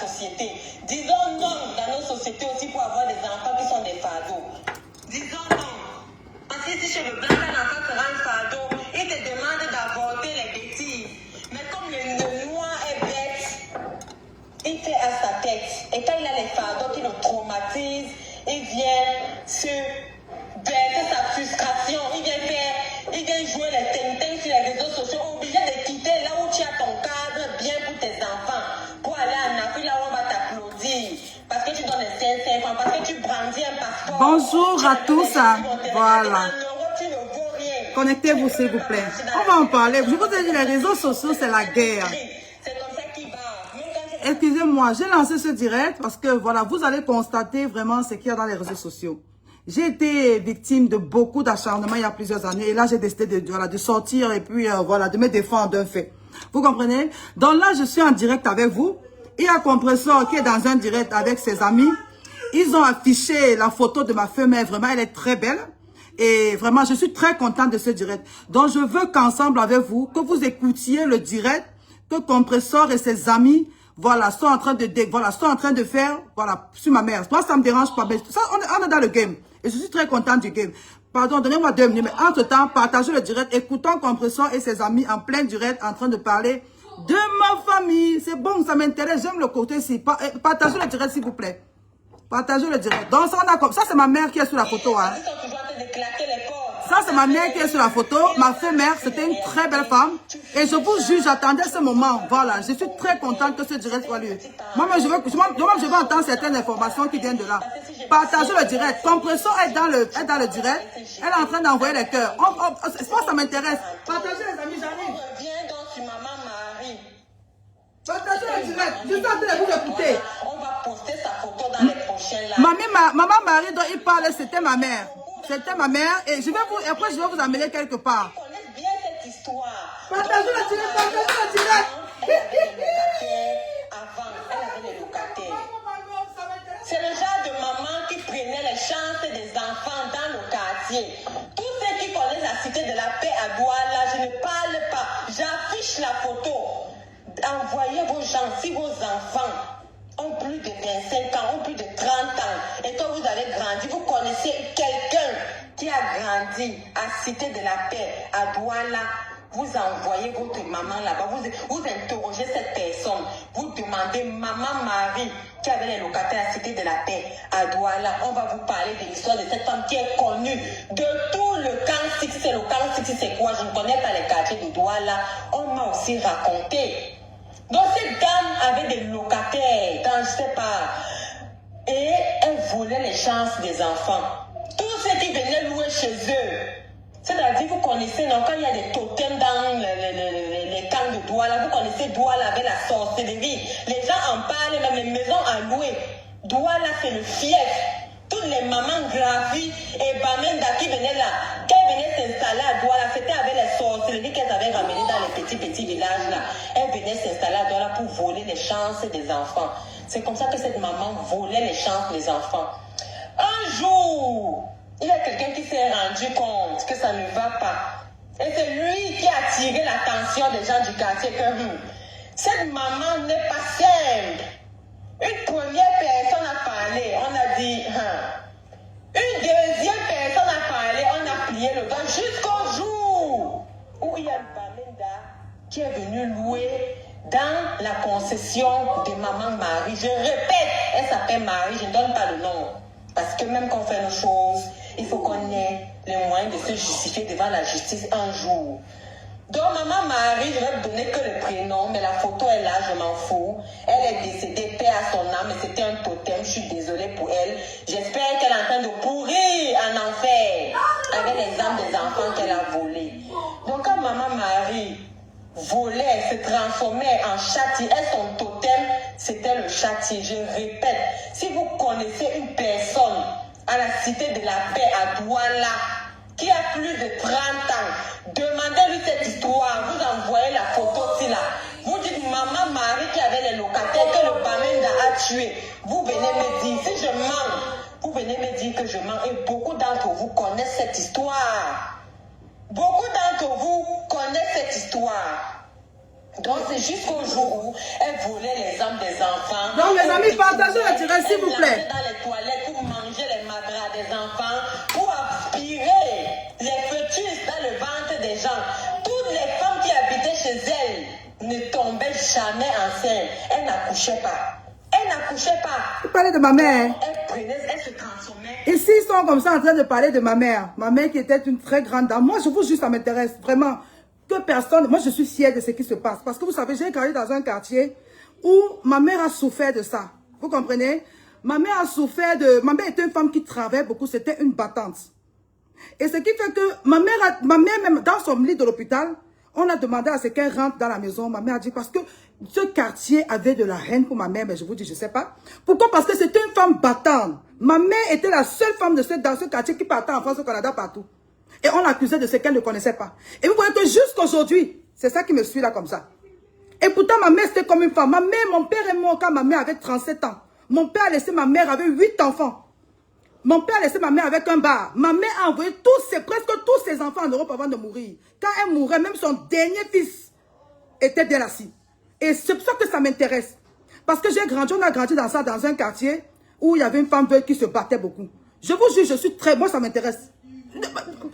société. Disons non dans nos sociétés aussi pour avoir des enfants qui sont des fardeaux. Disons non. Parce que si chez le blanc, un enfant sera un fardeau, il te demande d'avorter les bêtises. Mais comme le noir est bête, il fait à sa tête. Et quand il a les fardeaux qui le traumatisent, il vient se verser sa frustration. Il vient jouer les tintins sur les réseaux sociaux, obligé de quitter là où tu as ton cadre bien pour tes enfants, pour aller en Afrique là où on va t'applaudir. Parce que tu donnes les 5 ans, parce que tu brandis un passeport. Bonjour à tous. Voilà. Connectez-vous s'il vous plaît. On va en parler. Je vous ai dit, les réseaux sociaux, c'est la guerre. C'est comme ça qu'il va. Excusez-moi, j'ai lancé ce direct parce que voilà, vous allez constater vraiment ce qu'il y a dans les réseaux sociaux. J'ai été victime de beaucoup d'acharnement il y a plusieurs années et là j'ai décidé de sortir et puis voilà, de me défendre d'un fait. Vous comprenez? Donc là, je suis en direct avec vous. Il y a Compressor qui est dans un direct avec ses amis. Ils ont affiché la photo de ma femelle, vraiment elle est très belle. Et vraiment, je suis très contente de ce direct. Donc je veux qu'ensemble avec vous, que vous écoutiez le direct que Compressor et ses amis voilà, sont en train de faire, voilà, sur ma mère. Moi, ça me dérange pas, mais ça, on est dans le game. Et je suis très contente du game. Pardon, donnez-moi 2 minutes, mais entre-temps, partagez le direct, écoutons Compressor et ses amis en plein direct, en train de parler de ma famille. C'est bon, ça m'intéresse, j'aime le côté ici. Partagez le direct, s'il vous plaît. Partagez le direct. Donc, ça, c'est ma mère qui est sur la photo, hein. Ça, c'est ma mère qui est sur la photo. Ma mère, c'était une très belle femme. Et je vous jure, j'attendais ce moment. Voilà, je suis très contente que ce direct soit lieu. Moi-même, je veux entendre certaines informations qui viennent de là. Partagez le direct. Compressor est dans le direct. Elle est en train d'envoyer les cœurs. Ça m'intéresse. Partagez les amis, j'arrive. Reviens donc sur Maman Marie. Partagez le direct. Je suis en train de vous écouter. On va poster sa photo dans les prochains lives. Maman Marie dont il parle, c'était ma mère. C'était ma mère et après je vais vous amener quelque part. On connaît bien cette histoire. Partagez le direct, partagez le direct. Avant, elle avait les locataires. C'est le genre de maman qui prenait les chances des enfants dans le quartier. Tous ceux qui connaissent la cité de la paix à Douala, je ne parle pas. J'affiche la photo. Envoyez vos gens, si vos enfants ont plus de 25 ans, ont plus de 30 ans, et quand vous avez grandi, vous connaissez quelqu'un qui a grandi à Cité de la Paix, à Douala, vous envoyez votre maman là-bas, vous interrogez cette personne, vous demandez Maman Marie, qui avait les locataires à Cité de la Paix, à Douala, on va vous parler de l'histoire de cette femme qui est connue de tout le camp 6. C'est le camp 6, c'est quoi? Je ne connais pas les quartiers de Douala, on m'a aussi raconté. Donc cette dame avait des locataires, dans, je ne sais pas, et elle volait les chances des enfants. Tous ceux qui venaient louer chez eux, c'est-à-dire vous connaissez, non, quand il y a des totems dans les camps de Douala, vous connaissez Douala avec la sorcellerie. Les gens en parlent, même les maisons à louer. Douala c'est le fief. Toutes les mamans graphies et Bamenda qui venaient là, quand elles venaient s'installer à Douala, c'était avec les sorcelleries qu'elles avaient ramenées dans les petits villages là. Elles venaient s'installer à Douala pour voler les chances des enfants. C'est comme ça que cette maman volait les chances des enfants. Un jour, il y a quelqu'un qui s'est rendu compte que ça ne va pas. Et c'est lui qui a attiré l'attention des gens du quartier que cette maman n'est pas simple. Une première personne a parlé, on a dit, une deuxième personne a parlé, on a plié le gars jusqu'au jour où il y a une Bamenda qui est venue louer dans la concession de Maman Marie. Je répète, elle s'appelle Marie, je ne donne pas le nom. Parce que même quand on fait nos choses, il faut qu'on ait les moyens de se justifier devant la justice un jour. Donc, Maman Marie, je vais te donner que le prénom, mais la photo est là, je m'en fous. Elle est décédée, paix à son âme, mais c'était un totem, je suis désolée pour elle. J'espère qu'elle est en train de pourrir en enfer avec les âmes des enfants qu'elle a volés. Donc, quand Maman Marie volait, se transformait en châtier, et son totem, c'était le châtier. Je répète, si vous connaissez une personne à la Cité de la Paix à Douala, qui a plus de 30 ans, demandez-lui cette histoire, vous envoyez la photo aussi là. Vous dites Maman Marie qui avait les locataires que le Bamenda a tué. Vous venez me dire, si je mens, vous venez me dire que je mens. Et beaucoup d'entre vous connaissent cette histoire. Beaucoup d'entre vous connaissent cette histoire. Donc c'est jusqu'au jour où elle volait les âmes des enfants. Donc les amis, partagez le direct s'il vous plaît. Dans les toilettes pour manger les madras des enfants, pour aspirer les fœtus dans le ventre des gens. Toutes les femmes qui habitaient chez elle ne tombaient jamais enceintes. Elles n'accouchaient pas. Elle n'accouchait pas. Vous parlez de ma mère. Elle prenait, elle se transformait. Ici, ils sont comme ça en train de parler de ma mère. Ma mère qui était une très grande dame. Moi, je vous jure, ça m'intéresse vraiment. Que personne... Moi, je suis fière de ce qui se passe. Parce que vous savez, j'ai grandi dans un quartier où ma mère a souffert de ça. Vous comprenez? Ma mère a souffert de... Ma mère était une femme qui travaillait beaucoup. C'était une battante. Et ce qui fait que ma mère, même dans son lit de l'hôpital, on a demandé à ce qu'elle rentre dans la maison. Ma mère a dit parce que ce quartier avait de la haine pour ma mère. Mais je vous dis, je ne sais pas. Pourquoi? Parce que c'était une femme battante. Ma mère était la seule femme dans ce quartier qui partait en France, au Canada, partout. Et on l'accusait de ce qu'elle ne connaissait pas. Et vous voyez que jusqu'aujourd'hui, c'est ça qui me suit là comme ça. Et pourtant, ma mère, c'était comme une femme. Ma mère, mon père est mort quand ma mère avait 37 ans. Mon père a laissé ma mère avec 8 enfants. Mon père a laissé ma mère avec un bar. Ma mère a envoyé presque tous ses enfants en Europe avant de mourir. Quand elle mourait, même son dernier fils était bien assis. Et c'est pour ça que ça m'intéresse. Parce que on a grandi dans ça, dans un quartier où il y avait une femme veuve qui se battait beaucoup. Je vous jure, je suis moi ça m'intéresse.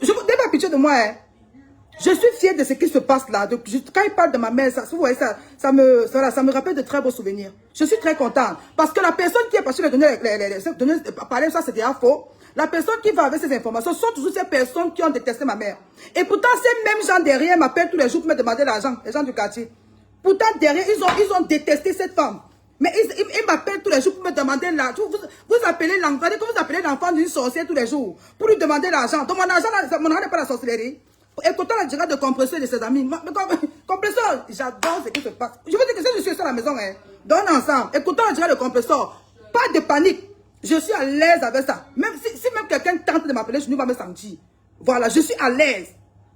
Je vous n'avez pas pitié de moi, hein. Je suis fière de ce qui se passe là. Quand il parle de ma mère, vous voyez, ça me rappelle de très beaux souvenirs. Je suis très contente. Parce que la personne qui est partie de parler ça, c'est déjà faux. La personne qui va avec ces informations sont toujours ces personnes qui ont détesté ma mère. Et pourtant, ces mêmes gens derrière m'appellent tous les jours pour me demander l'argent, les gens du quartier. Pourtant, derrière, ils ont détesté cette femme. Mais ils m'appellent tous les jours pour me demander l'argent. Vous appelez l'enfant d'une sorcière tous les jours pour lui demander l'argent. Donc mon argent n'est pas la sorcellerie. Écoutons la direct de compresseur de ses amis. Compresseur, j'adore ce qui se passe. Je veux dire que si je suis seule à la maison, hein, donne ensemble. Écoutons la direct de compresseur. Pas de panique. Je suis à l'aise avec ça. Même si même quelqu'un tente de m'appeler, je ne vais pas me sentir. Voilà, je suis à l'aise.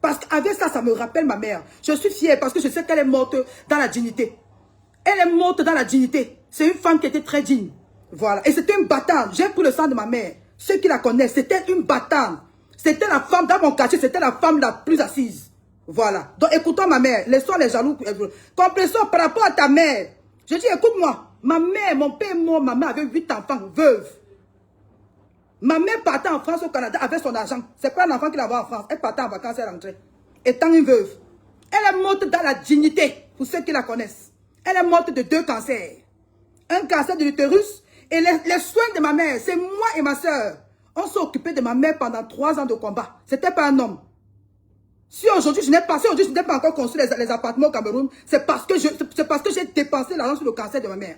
Parce qu'avec ça, ça me rappelle ma mère. Je suis fière parce que je sais qu'elle est morte dans la dignité. Elle est morte dans la dignité. C'est une femme qui était très digne. Voilà. Et c'était une battante. J'ai pris le sang de ma mère. Ceux qui la connaissent, c'était une battante. C'était la femme, dans mon quartier, c'était la femme la plus assise. Voilà. Donc écoutons ma mère. Laissons les jaloux. Compressons par rapport à ta mère. Je dis, écoute-moi. Ma mère, mon père est mort. Ma mère avait 8 enfants, veuve. Ma mère partait en France, au Canada, avec son argent. C'est pas un enfant qui l'avait en France. Elle partait en vacances, elle rentrait. Étant une veuve. Elle est morte dans la dignité, pour ceux qui la connaissent. Elle est morte de 2 cancers. Un cancer de l'utérus et les soins de ma mère. C'est moi et ma soeur. On s'est occupé de ma mère pendant 3 ans de combat. C'était pas un homme. Si aujourd'hui je n'ai pas encore construit les appartements au Cameroun, c'est parce que j'ai dépensé l'argent sur le cancer de ma mère.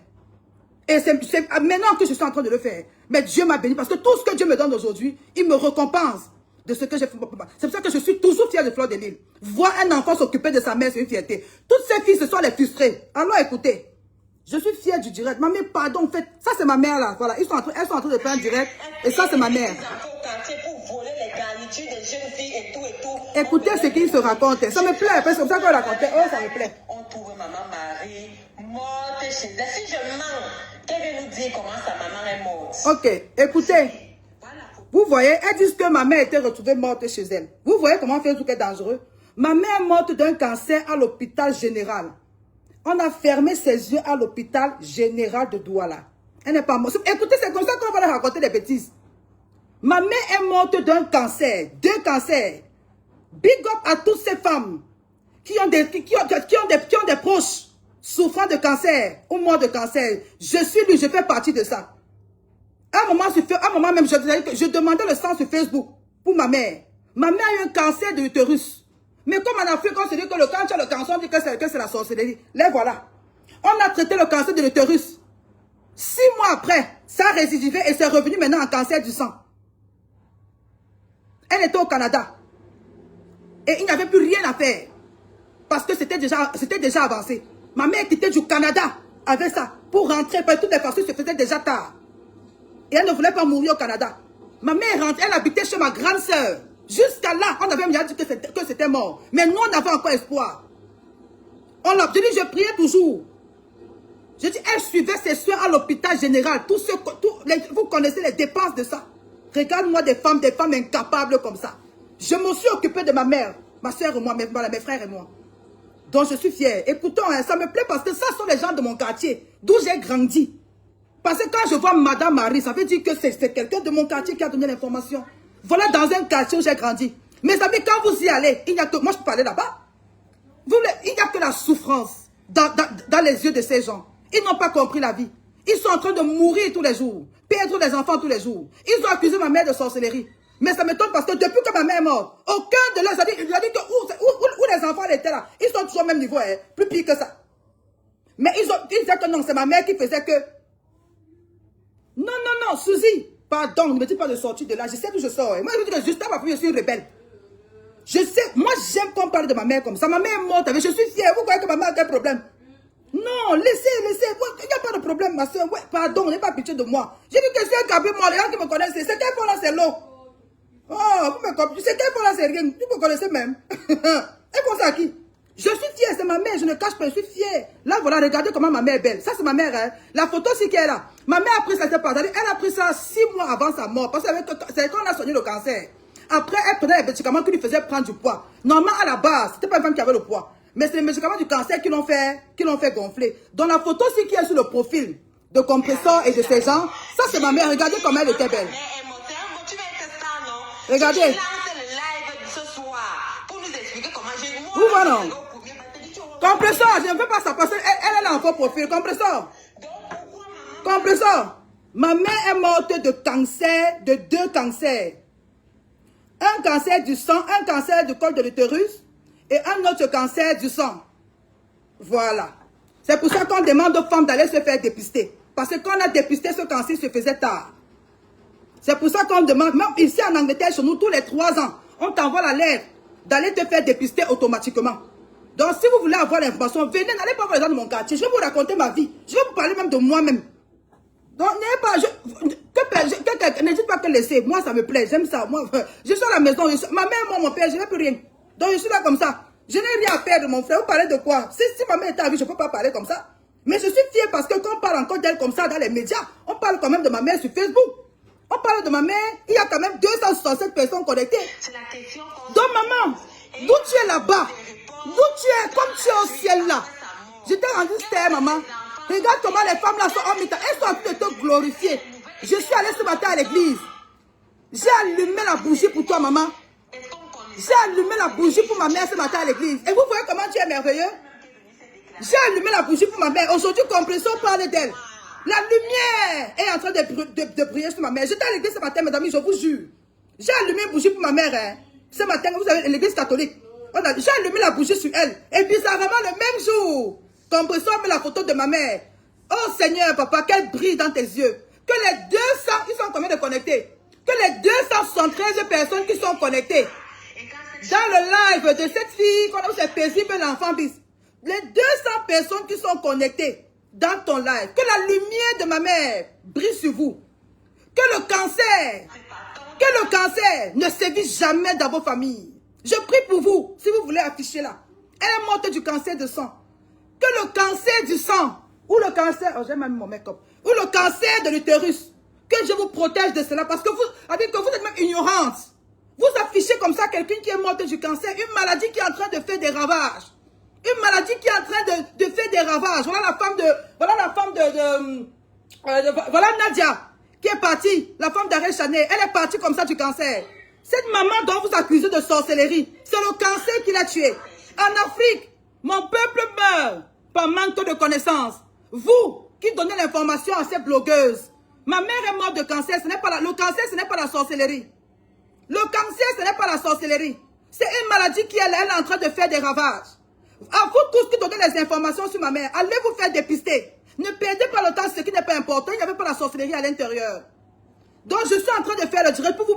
Et c'est maintenant que je suis en train de le faire. Mais Dieu m'a béni parce que tout ce que Dieu me donne aujourd'hui, il me récompense de ce que j'ai fait. C'est pour ça que je suis toujours fière de Fleur de Lille. Voir un enfant s'occuper de sa mère, c'est une fierté. Toutes ces filles, ce sont les frustrées. Alors écoutez, je suis fière du direct. Ma mère, pardon, en fait, ça c'est ma mère là. Voilà, elles sont en train de faire un direct. Et ça c'est ma mère. Écoutez ce qu'ils se racontent. Ça me plaît, parce que c'est comme ça qu'on racontait. Oh, ça me plaît. On trouve maman Marie morte chez elle. Si je mens, qu'elle vient nous dire comment sa maman est morte. Ok, écoutez. Vous voyez, elles disent que ma mère était retrouvée morte chez elle. Vous voyez comment Facebook est dangereux? Ma mère est morte d'un cancer à l'hôpital général. On a fermé ses yeux à l'hôpital général de Douala. Elle n'est pas morte. Écoutez, c'est comme ça qu'on va leur raconter des bêtises. Ma mère est morte d'un cancer, 2 cancers. Big up à toutes ces femmes qui ont des proches souffrant de cancer ou morts de cancer. Je suis lui, je fais partie de ça. À un moment même, je demandais le sang sur Facebook pour ma mère. Ma mère a eu un cancer de l'utérus. Mais comme en Afrique, on se dit que quand tu as le cancer, on dit que c'est la sorcellerie. Les voilà. On a traité le cancer de l'utérus. 6 mois après, ça a récidivé et c'est revenu maintenant en cancer du sang. Elle était au Canada. Et il n'y avait plus rien à faire. Parce que c'était déjà avancé. Ma mère quittait du Canada avec ça. Pour rentrer, parce que toutes les façons se faisaient déjà tard. Et elle ne voulait pas mourir au Canada. Ma mère rentre, elle habitait chez ma grande sœur. Jusqu'à là, on avait déjà dit que c'était mort. Mais nous, on avait encore espoir. Je dis, je priais toujours. Je dis, elle suivait ses soins à l'hôpital général. Vous connaissez les dépenses de ça. Regarde-moi des femmes incapables comme ça. Je me suis occupée de ma mère, ma soeur et moi, mes frères et moi. dont je suis fière. Écoutons, hein, ça me plaît parce que ça sont les gens de mon quartier, d'où j'ai grandi. Parce que quand je vois Madame Marie, ça veut dire que c'est quelqu'un de mon quartier qui a donné l'information. Voilà dans un quartier où j'ai grandi. Mes amis, quand vous y allez, il n'y a que... Moi, je peux pas aller là-bas. Il n'y a que la souffrance dans les yeux de ces gens. Ils n'ont pas compris la vie. Ils sont en train de mourir tous les jours. Perdre les enfants tous les jours. Ils ont accusé ma mère de sorcellerie. Mais ça m'étonne parce que depuis que ma mère est morte, aucun de leurs amis, il a dit que où les enfants étaient là, ils sont toujours au même niveau, hein, plus pire que ça. Mais ils disaient que non, c'est ma mère qui faisait que... Non, non, non, Suzy, pardon, ne me dis pas de sortir de là, je sais d'où je sors. Hein. Moi, je veux dire que juste avant, je suis une rebelle. Je sais, moi j'aime qu'on parle de ma mère comme ça. Ma mère est morte, je suis fière, vous croyez que ma mère a quel problème? Non, laissez, il n'y a pas de problème, ma soeur. Ouais, pardon, n'ayez pas pitié de moi. J'ai dit que c'est un cabri, moi, les gens qui me connaissent, c'est quel point là, c'est l'eau. Oh, vous me comprenez, c'est quel point là, c'est rien. Vous me connaissez même. Et pour ça qui? Je suis fière, c'est ma mère, je ne cache pas, je suis fière. Là, voilà, regardez comment ma mère est belle. Ça, c'est ma mère, hein. La photo, c'est qu'elle est là. Ma mère a pris ça, elle a pris ça 6 mois avant sa mort. Parce que c'est quand on a soigné le cancer. Après, elle prenait les médicaments qui lui faisaient prendre du poids. Normalement, à la base, c'était pas une femme qui avait le poids. Mais c'est les médicaments du cancer qui l'ont fait gonfler. Dans la photo, c'est qui est sur le profil de compresseur et de ces gens. Ça, c'est ma mère. Regardez comment elle était belle. Regardez. Où va non? Compresseur, je ne veux pas ça parce qu'elle est là en faux profil. Compresseur. Compresseur. Ma mère est morte de cancer, de 2 cancers. Un cancer du sang, un cancer du col de l'utérus et un autre cancer du sang. Voilà. C'est pour ça qu'on demande aux femmes d'aller se faire dépister. Parce que quand on a dépisté, ce cancer se faisait tard. C'est pour ça qu'on demande, même ici en Angleterre, chez nous, tous les 3 ans, on t'envoie la lettre d'aller te faire dépister automatiquement. Donc, si vous voulez avoir l'information, venez, n'allez pas voir les gens de mon quartier. Je vais vous raconter ma vie. Je vais vous parler même de moi-même. Donc, n'ayez pas... N'hésite pas à laisser. Moi, ça me plaît. J'aime ça. Moi, je suis à la maison. Ma mère, moi, mon père, je n'ai plus rien. Donc, je suis là comme ça. Je n'ai rien à perdre, mon frère. Vous parlez de quoi? Si ma mère était à vie, je ne peux pas parler comme ça. Mais je suis fière parce que quand on parle encore d'elle comme ça dans les médias, on parle quand même de ma mère sur Facebook. On parle de ma mère. Il y a quand même 267 personnes connectées. Donc, maman, d'où tu es là-bas? D'où tu es? Comme tu es au ciel là. Je t'ai rendu terre, maman. Regarde comment les femmes là sont en mi-temps. Elles sont en train de te glorifier. Je suis allée ce matin à l'église. J'ai allumé la bougie pour toi, maman. J'ai allumé la bougie pour ma mère ce matin à l'église. Et vous voyez comment tu es merveilleux? J'ai allumé la bougie pour ma mère. Aujourd'hui, Compression parle d'elle. La lumière est en train de briller sur ma mère. J'étais à l'église ce matin, mes amis, je vous jure. J'ai allumé une bougie pour ma mère. Hein. Ce matin, vous avez l'église catholique. J'ai allumé la bougie sur elle. Et bizarrement, le même jour, Compression met la photo de ma mère. Oh Seigneur, papa, qu'elle brille dans tes yeux. Que les 200, ils sont combien de connectés? Que les 273 personnes qui sont connectées dans le live de cette fille, qu'on a c'est paisible l'enfant bis. Les 200 personnes qui sont connectées dans ton live, que la lumière de ma mère brille sur vous. Que le cancer ne sévisse jamais dans vos familles. Je prie pour vous, si vous voulez afficher là. Elle est morte du cancer de sang. Que le cancer du sang, ou le cancer, oh j'ai même mon make-up, ou le cancer de l'utérus, que je vous protège de cela, parce que vous êtes même ignorante. Vous affichez comme ça quelqu'un qui est mort du cancer, une maladie qui est en train de faire des ravages. Une maladie qui est en train de faire des ravages. Voilà Nadia, qui est partie, la femme d'Arrêt Chanel, elle est partie comme ça du cancer. Cette maman dont vous accusez de sorcellerie, c'est le cancer qui l'a tuée. En Afrique, mon peuple meurt par manque de connaissances. Vous, qui donnez l'information à ces blogueuses, ma mère est morte de cancer, le cancer, ce n'est pas la sorcellerie. Le cancer, ce n'est pas la sorcellerie. C'est une maladie qui elle est en train de faire des ravages. À vous tous qui donnez les informations sur ma mère, allez vous faire dépister. Ne perdez pas le temps, ce qui n'est pas important. Il n'y avait pas la sorcellerie à l'intérieur. Donc, je suis en train de faire le direct. Pour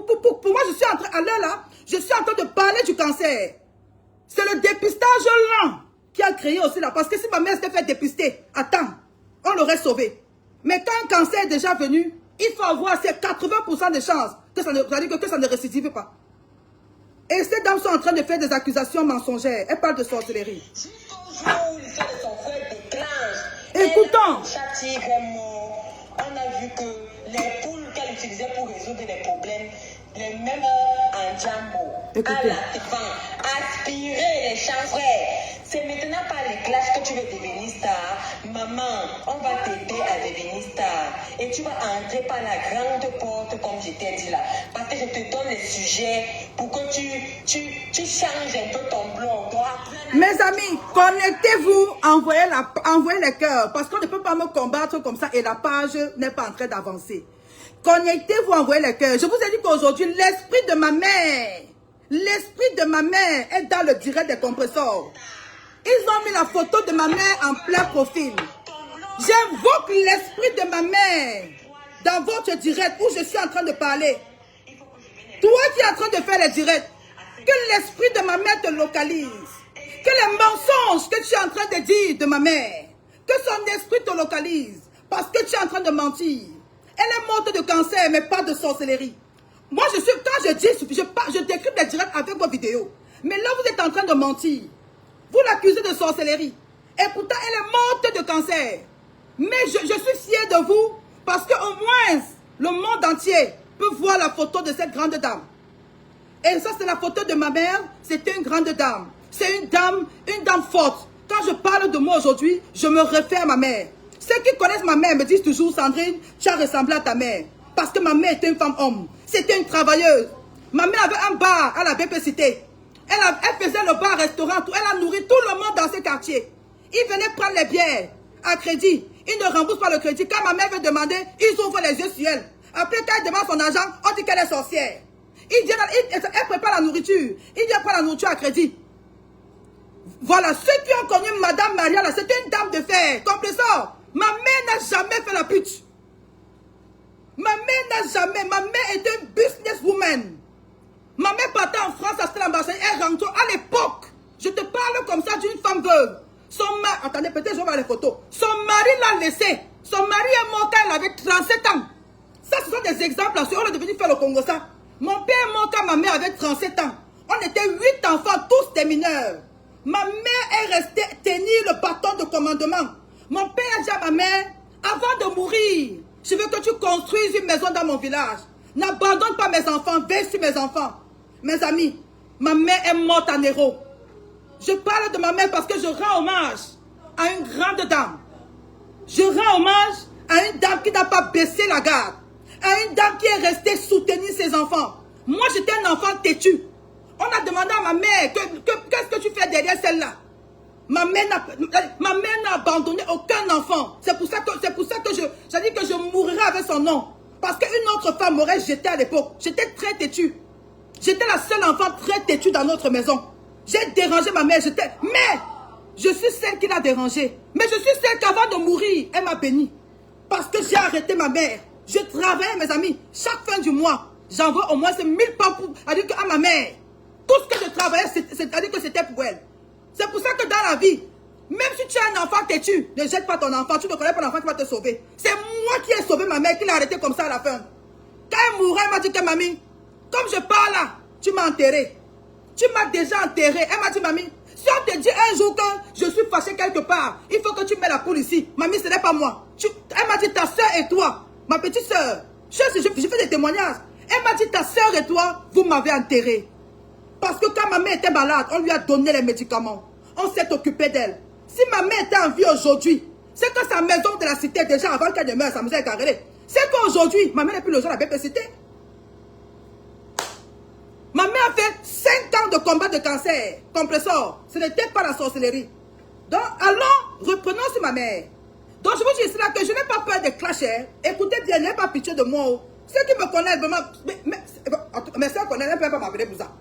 moi, je suis en train, à l'heure là, je suis en train de parler du cancer. C'est le dépistage lent qui a créé aussi là. Parce que si ma mère s'était fait dépister, attends, on l'aurait sauvé. Mais quand un cancer est déjà venu, il faut avoir ces 80% de chances que ça ne récidive pas. Et ces dames sont en train de faire des accusations mensongères. Elles parlent de sorcellerie. Écoutons. On a vu que les poules qu'elle utilisait pour résoudre les problèmes, les mêmes en jambo, à la aspirer les champs, frère. C'est maintenant par les classes que tu veux devenir star. Maman, on va t'aider à devenir star. Et tu vas entrer par la grande porte, comme je t'ai dit là. Parce que je te donne les sujets pour que tu changes un peu ton blog. Mes amis, connectez-vous, envoyez les cœurs. Parce qu'on ne peut pas me combattre comme ça et la page n'est pas en train d'avancer. Connectez-vous, envoyez les cœurs. Je vous ai dit qu'aujourd'hui, l'esprit de ma mère est dans le direct des compresseurs. Ils ont mis la photo de ma mère en plein profil. J'invoque l'esprit de ma mère dans votre direct où je suis en train de parler. Toi qui es en train de faire les directs, que l'esprit de ma mère te localise. Que les mensonges que tu es en train de dire de ma mère, que son esprit te localise. Parce que tu es en train de mentir. Elle est morte de cancer, mais pas de sorcellerie. Moi, quand je dis, je décris les directs avec vos vidéos. Mais là, vous êtes en train de mentir. Vous l'accusez de sorcellerie. Et pourtant, elle est morte de cancer. Mais je suis fier de vous parce qu'au moins, le monde entier peut voir la photo de cette grande dame. Et ça, c'est la photo de ma mère. C'était une grande dame. C'est une dame forte. Quand je parle de moi aujourd'hui, je me réfère à ma mère. Ceux qui connaissent ma mère me disent toujours, Sandrine, tu as ressemblé à ta mère. Parce que ma mère était une femme-homme. C'était une travailleuse. Ma mère avait un bar à la BP Cité. Elle faisait le bar-restaurant. Elle a nourri tout le monde dans ce quartier. Ils venaient prendre les bières à crédit. Ils ne remboursent pas le crédit. Quand ma mère veut demander, ils ouvrent les yeux sur elle. Après, quand elle demande son argent, on dit qu'elle est sorcière. Elle prépare la nourriture. Il vient prendre la nourriture à crédit. Voilà, ceux qui ont connu Madame Maria, c'était une dame de fer. Compresseur. Ma mère n'a jamais fait la pute. Ma mère était une businesswoman. Ma mère partait en France, acheter l'ambassade, elle rentre à l'époque. Je te parle comme ça d'une femme veuve. Son mari, attendez, peut-être je vais voir les photos. Son mari l'a laissé. Son mari est mort quand elle avait 37 ans. Ça, ce sont des exemples. On est devenu faire le Congo ça. Mon père est mort quand ma mère avait 37 ans. On était 8 enfants, tous des mineurs. Ma mère est restée tenir le bâton de commandement. Mon père a dit à ma mère, avant de mourir, je veux que tu construises une maison dans mon village. N'abandonne pas mes enfants, veille sur mes enfants. Mes amis, ma mère est morte en héros. Je parle de ma mère parce que je rends hommage à une grande dame. Je rends hommage à une dame qui n'a pas baissé la garde. À une dame qui est restée soutenir ses enfants. Moi, j'étais un enfant têtu. On a demandé à ma mère, qu'est-ce que tu fais derrière celle-là? Ma mère n'a abandonné aucun enfant. C'est pour ça que j'ai dit que je mourrai avec son nom. Parce qu'une autre femme m'aurait jeté à l'époque. J'étais très têtu. J'étais la seule enfant très têtue dans notre maison. J'ai dérangé ma mère. Mais je suis celle qui l'a dérangée. Mais je suis celle qu'avant de mourir, elle m'a béni. Parce que j'ai arrêté ma mère. Je travaillais, mes amis. Chaque fin du mois, j'envoie au moins 1000 pounds à ma mère. Tout ce que je travaillais, c'est-à-dire que c'était pour elle. C'est pour ça que dans la vie, même si tu as un enfant têtu, ne jette pas ton enfant. Tu ne connais pas l'enfant qui va te sauver. C'est moi qui ai sauvé ma mère, qui l'a arrêté comme ça à la fin. Quand elle mourra, elle m'a dit que mamie, comme je parle là, tu m'as enterré. Tu m'as déjà enterré. Elle m'a dit, mamie, si on te dit un jour que je suis fâché quelque part, il faut que tu mets la poule ici. Mamie, ce n'est pas moi. Elle m'a dit, ta soeur et toi, ma petite soeur. Je fais des témoignages. Elle m'a dit, ta soeur et toi, vous m'avez enterré. Parce que quand ma mère était malade, on lui a donné les médicaments. On s'est occupé d'elle. Si ma mère était en vie aujourd'hui, c'est que sa maison de la cité, déjà avant qu'elle ne meure, sa maison est carrelée. C'est qu'aujourd'hui, ma mère n'est plus logée à la BP Cité. Ma mère a fait 5 ans de combat de cancer. Compresseur. Ce n'était pas la sorcellerie. Donc, allons, reprenons sur ma mère. Donc, je vous dis cela que je n'ai pas peur des clashers. Écoutez bien, n'ayez pas pitié de moi. Ceux qui me connaissent vraiment... Mais ceux qui connaissent, ne peuvent pas m'appeler pour ça.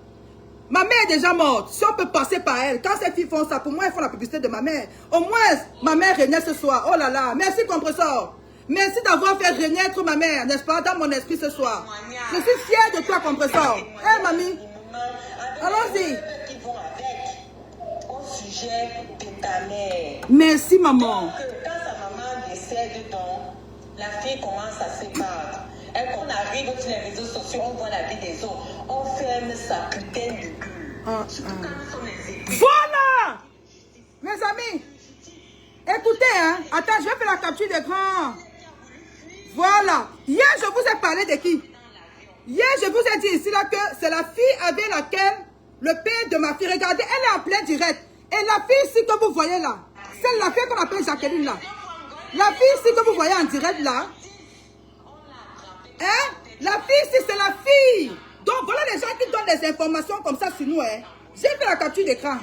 Ma mère est déjà morte. Si on peut passer par elle, quand ces filles font ça, pour moi, elles font la publicité de ma mère. Au moins, ma mère renaît ce soir. Oh là là, merci compresseur. Merci d'avoir fait renaître ma mère, n'est-ce pas, dans mon esprit ce soir. Je suis fière de toi, compresseur. Hé, mamie. Allons-y. Au sujet de ta mère. Merci, maman. Donc, quand sa maman décède, donc, la fille commence à se battre. Et qu'on arrive sur les réseaux sociaux, on voit la vie des autres. On ferme sa putain de gueule. Surtout quand nous sommes les églises. Voilà! Mes amis, écoutez, hein. Attends, je vais faire la capture d'écran. Voilà. Hier, je vous ai parlé de qui? Hier, je vous ai dit ici là que c'est la fille avec laquelle le père de ma fille, regardez, elle est en plein direct. Et la fille ici que vous voyez là, c'est la fille qu'on appelle Jacqueline là. La fille ici que vous voyez en direct là, hein? La fille ici, c'est la fille. Donc voilà les gens qui donnent des informations comme ça sur nous. Hein? J'ai fait la capture d'écran.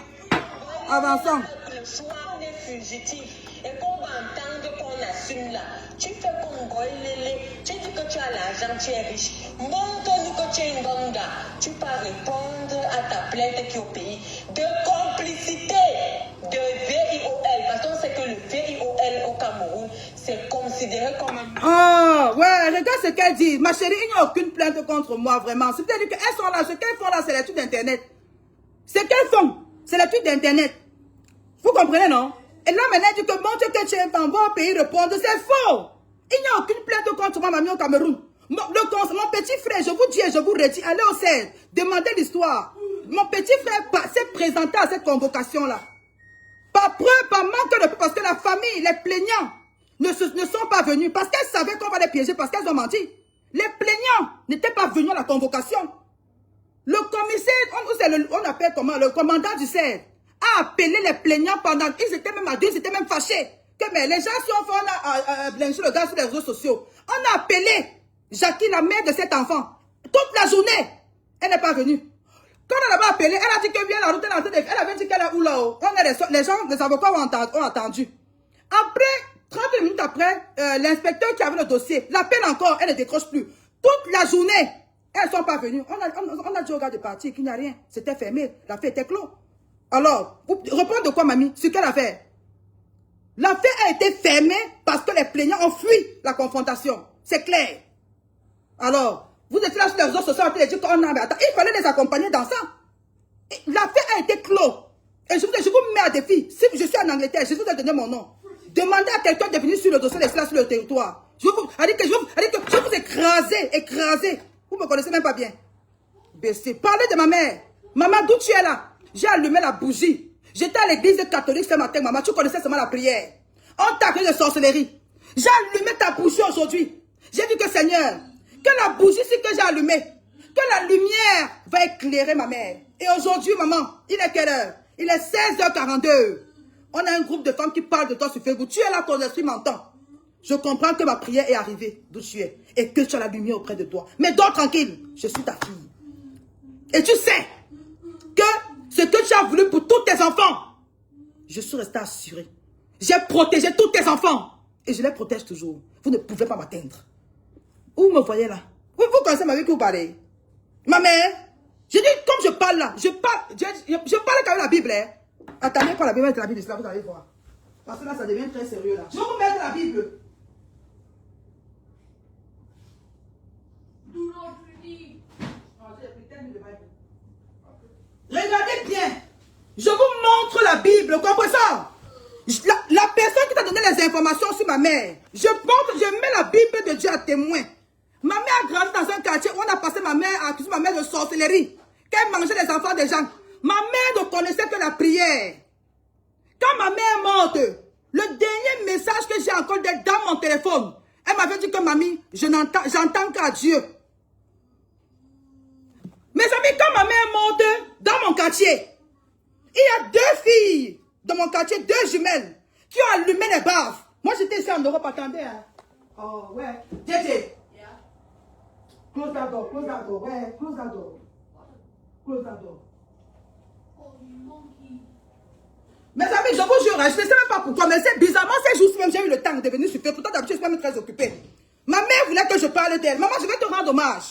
Avançons. Le soir des fugitifs et qu'on va entendre qu'on assume là. Tu fais comme Goïlélé, tu dis que tu as l'argent, tu es riche. Montre-nous que tu es une bonne gars. Tu peux répondre à ta plainte qui est au pays de complicité de VIOL. Parce qu'on sait que le VIOL au Cameroun, c'est considéré comme un... Oh, ouais, regarde ce qu'elle dit. Ma chérie, il n'y a aucune plainte contre moi, vraiment. C'est-à-dire qu'elles sont là, ce qu'elles font là, c'est les trucs d'Internet. Ce qu'elles font, c'est les trucs d'Internet. Vous comprenez, non? Et là, maintenant, elle dit que montre que tu es en bon pays, répondre. C'est faux. Il n'y a aucune plainte contre moi, mamie, au Cameroun. Mon petit frère, je vous dis et je vous redis, allez au CED, demandez l'histoire. Mon petit frère s'est présenté à cette convocation-là. Par preuve, par manque de preuve, parce que la famille, les plaignants, ne sont pas venus. Parce qu'elles savaient qu'on va les piéger, parce qu'elles ont menti. Les plaignants n'étaient pas venus à la convocation. Le commissaire, on appelle comment, le commandant du CED, a appelé les plaignants pendant, ils étaient même à deux, ils étaient même fâchés. Que mais les gens sont blanchis le gars sur les réseaux sociaux. On a appelé Jackie, la mère de cet enfant. Toute la journée, elle n'est pas venue. Quand on l'a appelé, elle a dit que vient la route, elle avait dit qu'elle est où là-haut. Les gens, les avocats ont attendu. Après, 30 minutes après, l'inspecteur qui avait le dossier l'appelle encore, elle ne décroche plus. Toute la journée, elles ne sont pas venues. On a dit au gars de partir qu'il n'y a rien. C'était fermé, l'affaire était clos. Alors, répondre de quoi, mamie? Sur quelle affaire? L'affaire a été fermée parce que les plaignants ont fui la confrontation. C'est clair. Alors, vous étiez là sur les réseaux sociaux, et dit qu'on a... Il fallait les accompagner dans ça. L'affaire a été clos. Et je vous mets à défi. Si je suis en Angleterre, je vous ai donné mon nom. Demandez à quelqu'un de venir sur le dossier, laissez là sur le territoire. Je vous écraser. Vous me connaissez même pas bien. Baissez. Parlez de ma mère. Maman, d'où tu es là? J'ai allumé la bougie. J'étais à l'église catholique ce matin, maman. Tu connaissais seulement la prière. On t'a accusé de sorcellerie. J'ai allumé ta bougie aujourd'hui. J'ai dit que Seigneur, que la bougie que j'ai allumée, que la lumière va éclairer ma mère. Et aujourd'hui, maman, il est quelle heure? Il est 16h42. On a un groupe de femmes qui parlent de toi sur Facebook. Tu es là, ton esprit m'entend. Je comprends que ma prière est arrivée d'où tu es. Et que tu as la lumière auprès de toi. Mais dors tranquille. Je suis ta fille. Et tu sais que ce que tu as voulu pour tous tes enfants, je suis restée assurée. J'ai protégé tous tes enfants. Et je les protège toujours. Vous ne pouvez pas m'atteindre. Où me voyez là? Vous connaissez ma vie que vous parlez? Ma mère, je dis comme je parle là. Je parle avec la Bible. Hein. Attendez pas la Bible, la Bible, là, vous allez voir. Parce que là, ça devient très sérieux là. Je vais vous mettre la Bible. Regardez bien. Je vous montre la Bible, comprenez ça? La personne qui t'a donné les informations sur ma mère, je mets la Bible de Dieu à témoin. Ma mère a grandi dans un quartier où on a passé ma mère à accuser ma mère de sorcellerie. Qu'elle mangeait les enfants des gens. Ma mère ne connaissait que la prière. Quand ma mère est morte, le dernier message que j'ai encore dans mon téléphone, elle m'avait dit que mamie, j'entends qu'à Dieu. Mes amis, quand ma mère est morte dans mon quartier, il y a 2 filles dans mon quartier, 2 jumelles, qui ont allumé les baves. Moi, j'étais ici en Europe, attendez. Hein. Oh, ouais. JJ. Yeah. Close that door, ouais, close that door. Close that door. Mes amis, je vous jure, je ne sais même pas pourquoi, mais c'est bizarrement, ces jours même, j'ai eu le temps de venir sur Facebook. Pourtant, d'habitude, je suis même très occupée. Ma mère voulait que je parle d'elle. Maman, je vais te rendre hommage.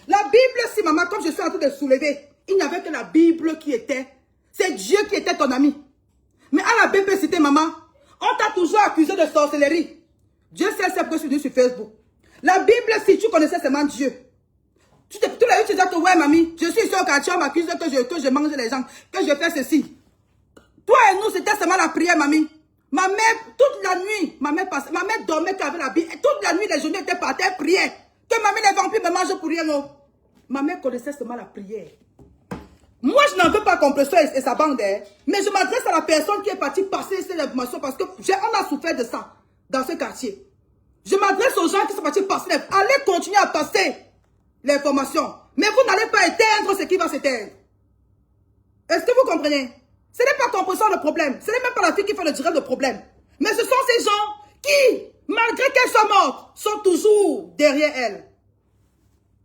La Bible, si maman, comme je suis en train de soulever, il n'y avait que la Bible qui était. C'est Dieu qui était ton ami. Mais à la BPCT, maman, on t'a toujours accusé de sorcellerie. Dieu sait ce que tu dis sur Facebook. La Bible, si tu connaissais seulement Dieu, tu l'as eu, tu disais que ouais, mamie, je suis ici au quartier, on m'accuse que je mange les gens, que je fais ceci. Toi et nous, c'était seulement la prière, mamie. Ma mère, toute la nuit, ma mère dormait qu'avec la Bible. Et toute la nuit, les journées étaient par terre, prière. Que mamie, les vampires me mangent pour rien, non. Ma mère connaissait seulement la prière. Moi, je n'en veux pas compression et sa bande, hein, mais je m'adresse à la personne qui est partie passer ces informations parce qu'on a souffert de ça dans ce quartier. Je m'adresse aux gens qui sont partis passer. Allez continuer à passer l'information. Mais vous n'allez pas éteindre ce qui va s'éteindre. Est-ce que vous comprenez? Ce n'est pas Compressor le problème. Ce n'est même pas la fille qui fait le direct le problème. Mais ce sont ces gens qui, malgré qu'elles soient mortes, sont toujours derrière elle.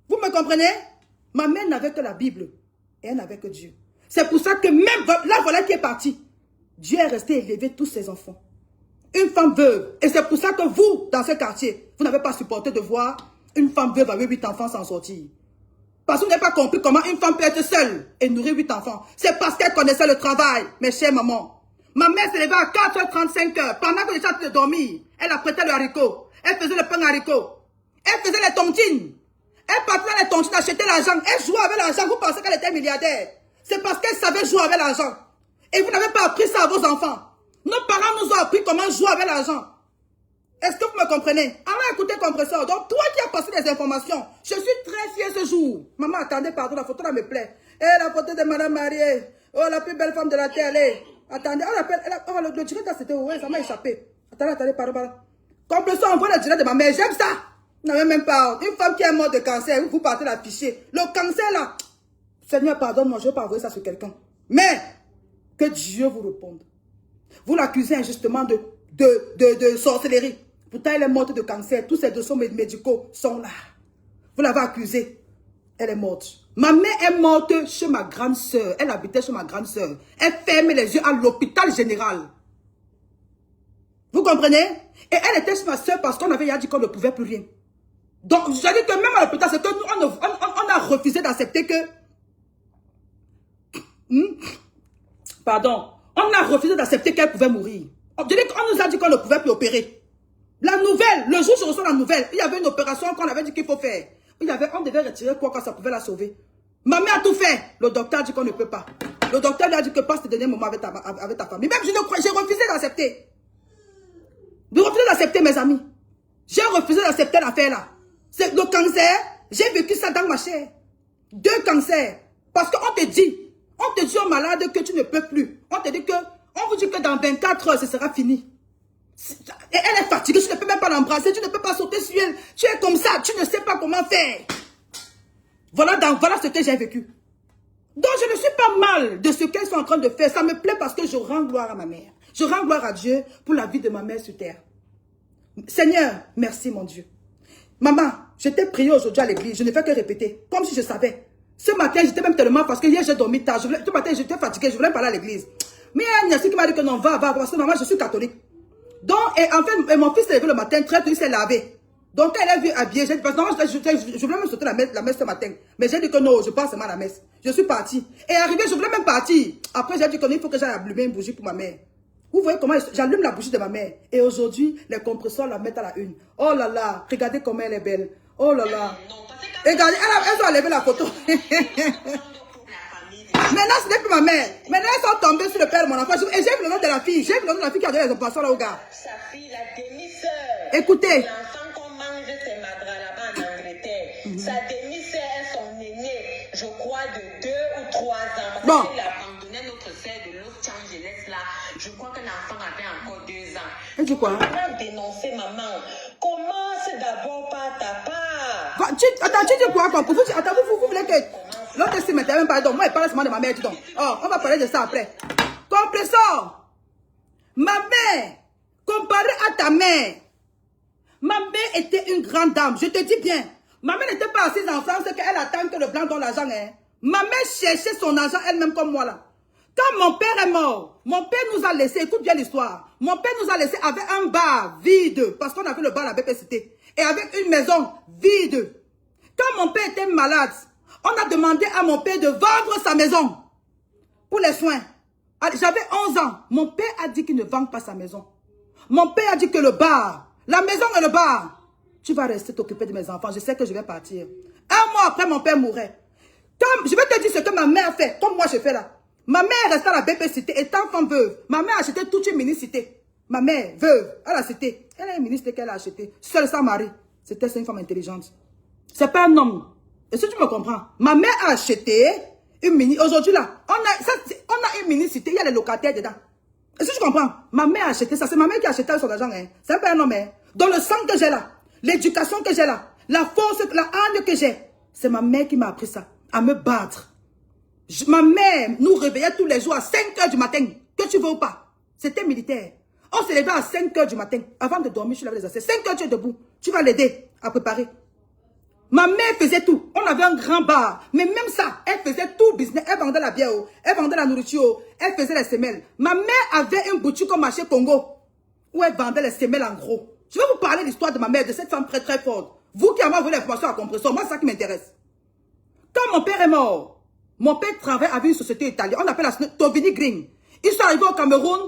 Vous me comprenez? Ma mère n'avait que la Bible et elle n'avait que Dieu. C'est pour ça que même là, voilà qui est parti. Dieu est resté élever tous ses enfants. Une femme veuve. Et c'est pour ça que vous, dans ce quartier, vous n'avez pas supporté de voir une femme veuve avec 8 enfants s'en sortir. Parce que vous n'avez pas compris comment une femme peut être seule et nourrir 8 enfants. C'est parce qu'elle connaissait le travail, mes chères mamans. Ma mère s'est levée à 4h35 pendant que les gens étaient dormir. Elle apprêtait le haricot. Elle faisait le pain haricot. Elle faisait les tontines. Elle partait dans les tontines, acheter l'argent. Elle jouait avec l'argent. Vous pensez qu'elle était milliardaire. C'est parce qu'elle savait jouer avec l'argent. Et vous n'avez pas appris ça à vos enfants. Nos parents nous ont appris comment jouer avec l'argent. Est-ce que vous me comprenez? Alors écoutez, Compressor. Donc, toi qui as passé des informations, je suis très fière ce jour. Maman, attendez, pardon, la photo là me plaît. Eh, la photo de Madame Mariée. Oh, la plus belle femme de la terre. Attendez, le direct là, c'était où? Ça m'a échappé. Attendez, pardon. Compressor, on voit le direct de ma mère. J'aime ça. Non, même pas. Une femme qui est morte de cancer, vous partez l'afficher. Le cancer là. Seigneur, pardonne-moi, je ne vais pas envoyer ça sur quelqu'un. Mais, que Dieu vous réponde. Vous l'accusez injustement de sorcellerie. Pourtant, elle est morte de cancer. Tous ses dossiers médicaux sont là. Vous l'avez accusée. Elle est morte. Ma mère est morte chez ma grande soeur. Elle habitait chez ma grande soeur. Elle fermait les yeux à l'hôpital général. Vous comprenez? Et elle était chez ma soeur parce qu'on avait dit qu'on ne pouvait plus rien. Donc, je dis que même à l'hôpital, c'est que nous, on a refusé d'accepter que... Pardon. On a refusé d'accepter qu'elle pouvait mourir. On nous a dit qu'on ne pouvait plus opérer. La nouvelle, le jour où je reçois la nouvelle, il y avait une opération qu'on avait dit qu'il faut faire. On devait retirer quoi quand ça pouvait la sauver. Ma mère a tout fait. Le docteur a dit qu'on ne peut pas. Le docteur lui a dit que passe tes derniers moments avec ta famille. Même j'ai refusé d'accepter. J'ai refusé d'accepter, mes amis. J'ai refusé d'accepter l'affaire là. C'est le cancer. J'ai vécu ça dans ma chair. 2 cancers. Parce qu'on te dit aux malades que tu ne peux plus. On vous dit que dans 24 heures, ce sera fini. Et elle est fatiguée, tu ne peux même pas l'embrasser, tu ne peux pas sauter sur elle. Tu es comme ça, tu ne sais pas comment faire. Voilà ce que j'ai vécu. Donc je ne suis pas mal de ce qu'elles sont en train de faire. Ça me plaît parce que je rends gloire à ma mère. Je rends gloire à Dieu pour la vie de ma mère sur terre. Seigneur, merci mon Dieu. Maman, je t'ai prié aujourd'hui à l'église, je ne fais que répéter, comme si je savais. Ce matin, j'étais même tellement parce que hier j'ai dormi tard. Ce matin, j'étais fatiguée, je voulais parler à l'église. Mais il y a une qui m'a dit que non, va, parce que maman, je suis catholique. Donc, et en fait, mon fils s'est levé le matin, très tôt, il s'est lavé. Donc, elle a vu habillé. J'ai dit, parce que je voulais même sauter la messe ce matin. Mais j'ai dit que non, je passe seulement à la messe. Je suis partie. Et arrivé, je voulais même partir. Après, j'ai dit qu'il faut que j'aille allumer une bougie pour ma mère. Vous voyez comment j'allume la bougie de ma mère. Et aujourd'hui, les compresseurs la mettent à la une. Oh là là, regardez comment elle est belle. Oh là là. Regardez, elle a enlevé la photo. Maintenant, ce n'est plus ma mère. Maintenant, elles sont tombées sur le père de mon enfant. Et j'ai vu le nom de la fille. J'ai vu le nom de la fille qui a donné les opérations là au gars. Sa fille, la demi-sœur. Écoutez. L'enfant qu'on mange, c'est Madra là-bas en Angleterre. Sa demi-sœur est son aînée, je crois, de 2 ou 3 ans. Parce qu'il a abandonné notre sœur de Los Angeles là. Je crois que l'enfant avait encore 2 ans. Et tu quoi? Comment dénoncer maman? Commence d'abord par ta part. Attends, tu dis quoi? Attends, vous voulez que... L'autre ici m'intéresse même pas. Donc, moi, il parle seulement de ma mère, dis donc. Oh, on va parler de ça après. Compressor. Ma mère, comparée à ta mère, ma mère était une grande dame. Je te dis bien. Ma mère n'était pas assise en France, c'est qu'elle attend que le blanc donne l'argent. Hein. Ma mère cherchait son argent elle-même comme moi là. Quand mon père est mort, mon père nous a laissé, écoute bien l'histoire, mon père nous a laissé avec un bar vide, parce qu'on avait le bar à la BPCT, et avec une maison vide. Quand mon père était malade, on a demandé à mon père de vendre sa maison pour les soins. J'avais 11 ans. Mon père a dit qu'il ne vend pas sa maison. Mon père a dit que le bar, la maison et le bar, tu vas rester t'occuper de mes enfants. Je sais que je vais partir. 1 mois après, mon père mourait. Je vais te dire ce que ma mère fait, comme moi je fais là. Ma mère restait à la BP-Cité, étant femme veuve. Ma mère a acheté toute une mini-cité. Ma mère, veuve, à la cité. Elle a une mini-cité qu'elle a acheté. Seule sans mari. C'était une femme intelligente. C'est pas un homme. Est-ce que tu me comprends? Ma mère a acheté une mini. Aujourd'hui là, on a une mini-cité, il y a les locataires dedans. Est-ce que tu comprends? Ma mère a acheté ça. C'est ma mère qui a acheté son argent. Hein. C'est pas un homme. Hein. Dans le sang que j'ai là, l'éducation que j'ai là, la force, la haine que j'ai, c'est ma mère qui m'a appris ça. À me battre. Ma mère nous réveillait tous les jours à 5 h du matin. Que tu veux ou pas. C'était militaire. On se levait à 5 h du matin. Avant de dormir, je lavais les assiettes. 5 h, tu es debout. Tu vas l'aider à préparer. Ma mère faisait tout. On avait un grand bar. Mais même ça, elle faisait tout business. Elle vendait la bière. Elle vendait la nourriture. Elle faisait les semelles. Ma mère avait une boutique au marché Congo. Où elle vendait les semelles en gros. Je vais vous parler de l'histoire de ma mère, de cette femme très très forte. Vous qui avez envoyé l'information à compression, moi c'est ça qui m'intéresse. Quand mon père est mort, mon père travaille avec une société italienne. On appelle la Tovini Green. Ils sont arrivés au Cameroun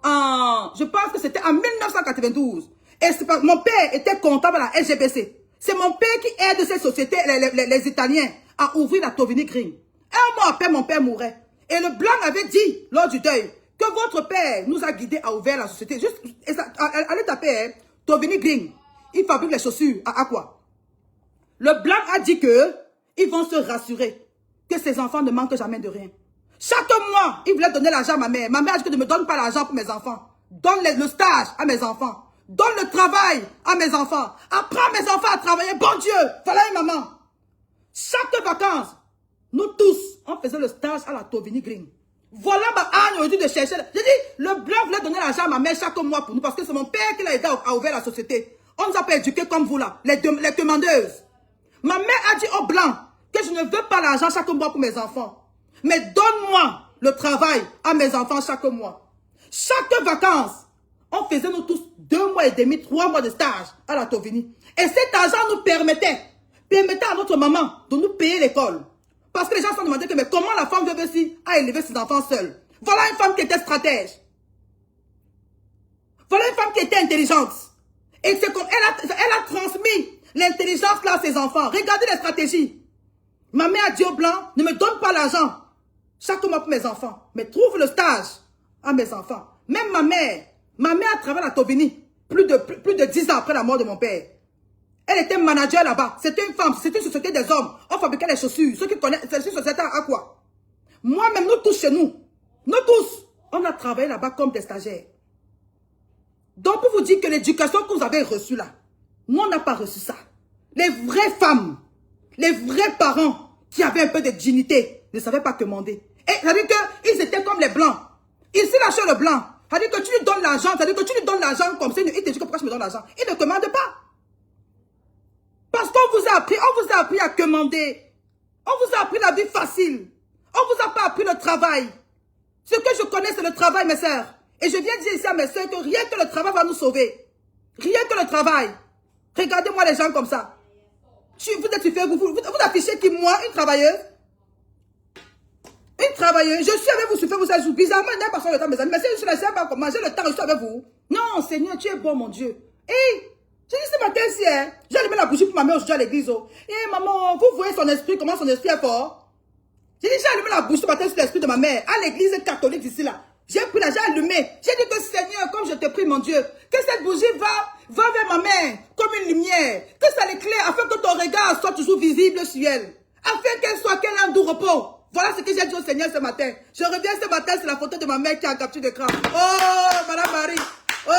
je pense que c'était en 1992. Et mon père était comptable à la SGBC. C'est mon père qui aide ces sociétés, les Italiens, à ouvrir la Tovini Green. Un mois après, mon père mourait. Et le blanc avait dit, lors du deuil, que votre père nous a guidés à ouvrir la société. Juste, allez taper, Tovini Green. Il fabrique les chaussures à quoi? Le blanc a dit que ils vont se rassurer que ses enfants ne manquent jamais de rien. Chaque mois, il voulait donner l'argent à ma mère. Ma mère a dit que ne me donne pas l'argent pour mes enfants. Donne le stage à mes enfants. Donne le travail à mes enfants. Apprends mes enfants à travailler. Bon Dieu, voilà une maman. Chaque vacances, nous tous, on faisait le stage à la Tovini Green. Voilà ma âne aujourd'hui de chercher. J'ai dit, le blanc voulait donner l'argent à ma mère chaque mois pour nous parce que c'est mon père qui l'a aidé à ouvrir la société. On nous a pas éduqués comme vous là, les demandeuses. Ma mère a dit au blanc que je ne veux pas l'argent chaque mois pour mes enfants. Mais donne-moi le travail à mes enfants chaque mois. Chaque vacances, on faisait nous tous 2 mois et demi, 3 mois de stage à la Tovini. Et cet argent nous permettait à notre maman de nous payer l'école. Parce que les gens se demandaient que mais comment la femme veut aussi à élever ses enfants seule. Voilà une femme qui était stratège. Voilà une femme qui était intelligente. Et c'est comme elle a transmis l'intelligence là à ses enfants. Regardez les stratégies. Ma mère a dit au blanc, ne me donne pas l'argent chaque mois pour mes enfants, mais trouve le stage à mes enfants. Même ma mère a travaillé à Tovini plus de 10 ans après la mort de mon père. Elle était manager là-bas. C'était une femme, c'était une société des hommes. On fabriquait les chaussures. Ceux qui connaissent, c'est une société à quoi? Moi-même, nous tous chez nous, on a travaillé là-bas comme des stagiaires. Donc, pour vous dire que l'éducation que vous avez reçue là, nous, on n'a pas reçu ça. Les vraies femmes, les vrais parents qui avaient un peu de dignité ne savaient pas commander. Et ça veut dire qu'ils étaient comme les blancs. Ici, là, chez le blanc, ça veut dire que tu lui donnes l'argent, ça veut dire que tu lui donnes l'argent comme ça, il te dit que pourquoi je me donne l'argent. Il ne commande pas. Parce qu'on vous a appris à commander. On vous a appris la vie facile. On vous a pas appris le travail. Ce que je connais, c'est le travail, mes sœurs. Et je viens dire ici à mes sœurs que rien que le travail va nous sauver. Rien que le travail. Regardez-moi les gens comme ça. Vous affichez qui, moi, une travailleuse? Une travailleuse. Je suis avec vous, je fais vous ajouter. Bizarrement, il n'y a pas le temps, mes amis. Mais si je suis là, je sais pas comment. J'ai le temps, je suis avec vous. Non, Seigneur, tu es bon, mon Dieu. Hé! J'ai dit ce matin, si, hein, j'ai allumé la bougie pour ma mère aujourd'hui à l'église. Oh. Et maman, vous voyez son esprit, comment son esprit est fort? J'ai dit, j'ai allumé la bougie ce matin sur l'esprit de ma mère, à l'église catholique ici, là. J'ai pris là, j'ai allumé. J'ai dit que Seigneur, comme je te prie, mon Dieu, que cette bougie va vers ma mère comme une lumière. Que ça l'éclaire afin que ton regard soit toujours visible sur elle. Afin qu'elle ait un doux repos. Voilà ce que j'ai dit au Seigneur ce matin. Je reviens ce matin sur la photo de ma mère qui a en capture d'écran. Oh, Madame Marie. Oh,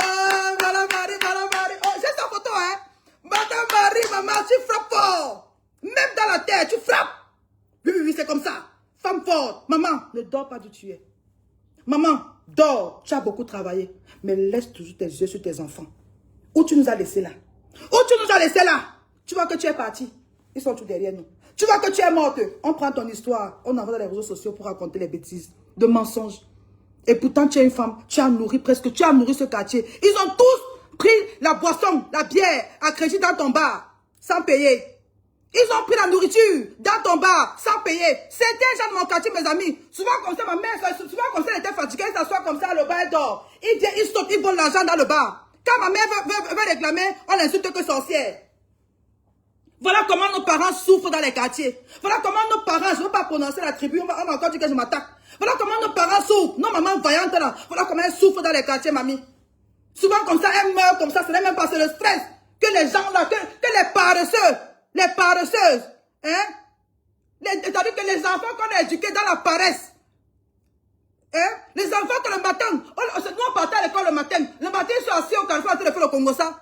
Madame Marie, Madame Marie. Oh, j'ai sa photo, hein. Madame Marie, maman, tu frappes fort. Même dans la terre, tu frappes. Oui, c'est comme ça. Femme forte. Maman, ne dors pas d'où tu es. Maman, dors. Tu as beaucoup travaillé. Mais laisse toujours tes yeux sur tes enfants. Où tu nous as laissés là? Où tu nous as laissés là? Tu vois que tu es parti. Ils sont tous derrière nous. Tu vois que tu es morte. On prend ton histoire. On envoie dans les réseaux sociaux pour raconter les bêtises. De mensonges. Et pourtant, tu es une femme. Tu as nourri ce quartier. Ils ont tous pris la boisson, la bière à crédit dans ton bar. Sans payer. Ils ont pris la nourriture dans ton bar sans payer. C'était les gens de mon quartier, mes amis. Souvent comme ça, ma mère, souvent comme ça, elle était fatiguée, elle s'assoit comme ça, le bar elle dort. Ils viennent, ils sautent, ils volent l'argent dans le bar. Quand ma mère veut réclamer, on l'insulte que sorcière. Voilà comment nos parents souffrent dans les quartiers. Voilà comment nos parents, je ne veux pas prononcer la tribu, on va encore dire que je m'attaque. Voilà comment nos parents souffrent. Nos mamans vaillantes là, voilà comment elles souffrent dans les quartiers, mamie. Souvent comme ça, elles meurent comme ça, ce n'est même pas, c'est le stress. Que les gens là, que les paresseuses, hein? C'est-à-dire que les enfants qu'on a éduqués dans la paresse, hein? Les enfants que le matin, nous on partait à l'école le matin ils sont assis au carrefour en train de faire le Congo ça.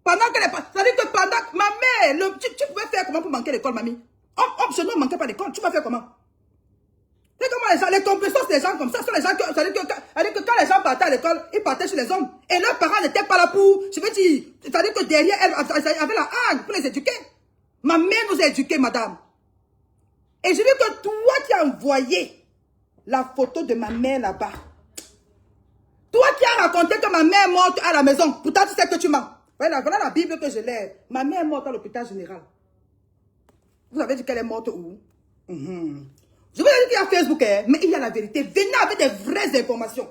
Pendant que c'est-à-dire que pendant ma mère, tu pouvais faire comment pour manquer l'école, mamie? Chez nous on ne manquait pas l'école, tu vas faire comment? C'est comment les gens, les compresseurs, c'est des gens comme ça. Ce sont les gens que, c'est-à-dire que quand les gens partaient à l'école, ils partaient chez les hommes. Et leurs parents n'étaient pas là pour, je veux dire, c'est-à-dire que derrière, elle avait la haine pour les éduquer. Ma mère nous a éduqués, madame. Et je veux que toi qui as envoyé la photo de ma mère là-bas, toi qui as raconté que ma mère est morte à la maison, pourtant tu sais que tu mens. Voilà la Bible que je lis. Ma mère est morte à l'hôpital général. Vous avez dit qu'elle est morte où? Je vous ai dit qu'il y a Facebook, hein, mais il y a la vérité. Venez avec des vraies informations.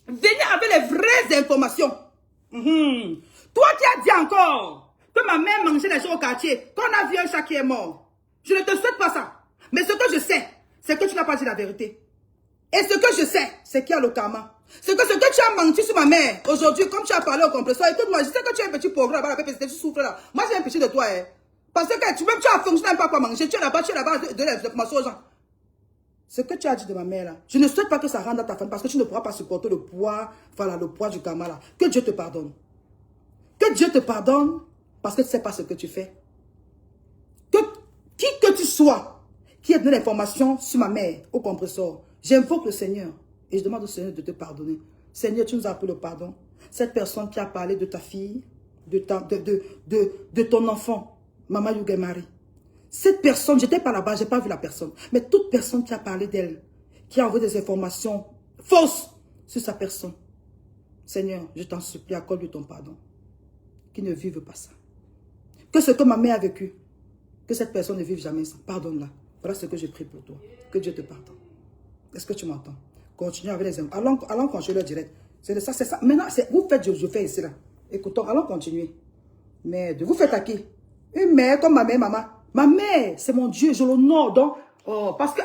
Venez avec les vraies informations. Toi qui as dit encore que ma mère mangeait les gens au quartier, qu'on a vu un chat qui est mort. Je ne te souhaite pas ça. Mais ce que je sais, c'est que tu n'as pas dit la vérité. Et ce que je sais, c'est qu'il y a le karma. C'est que ce que tu as menti sur ma mère, aujourd'hui, comme tu as parlé au compresseur, écoute-moi, je sais que tu es un petit pauvre là-bas, tu souffres là. Moi, j'ai un petit de toi, hein. Parce que tu as fonctionné pas quoi manger, tu es là-bas, de l'information aux gens. Ce que tu as dit de ma mère là, je ne souhaite pas que ça rentre dans ta famille parce que tu ne pourras pas supporter le poids, voilà, le poids du karma là. Que Dieu te pardonne. Que Dieu te pardonne parce que tu ne sais pas ce que tu fais. Qui que tu sois, qui a donné l'information sur ma mère au compresseur, j'invoque le Seigneur et je demande au Seigneur de te pardonner. Seigneur, tu nous as appris le pardon. Cette personne qui a parlé de ta fille, de ton enfant, Maman Yugemari. Cette personne, j'étais pas là-bas, je n'ai pas vu la personne. Mais toute personne qui a parlé d'elle, qui a envoyé des informations fausses sur sa personne. Seigneur, je t'en supplie, accorde-lui ton pardon. Qu'il ne vive pas ça. Que ce que ma mère a vécu, que cette personne ne vive jamais ça. Pardonne-la. Voilà ce que je prie pour toi. Que Dieu te pardonne. Est-ce que tu m'entends? Continue avec les hommes. Allons continuer le direct. C'est ça, c'est ça. Maintenant, vous faites, je fais ici là. Écoutons, allons continuer. Merde, vous faites à qui? Une mère comme ma mère, maman. Ma mère, c'est mon Dieu, je l'honore. Donc, parce que,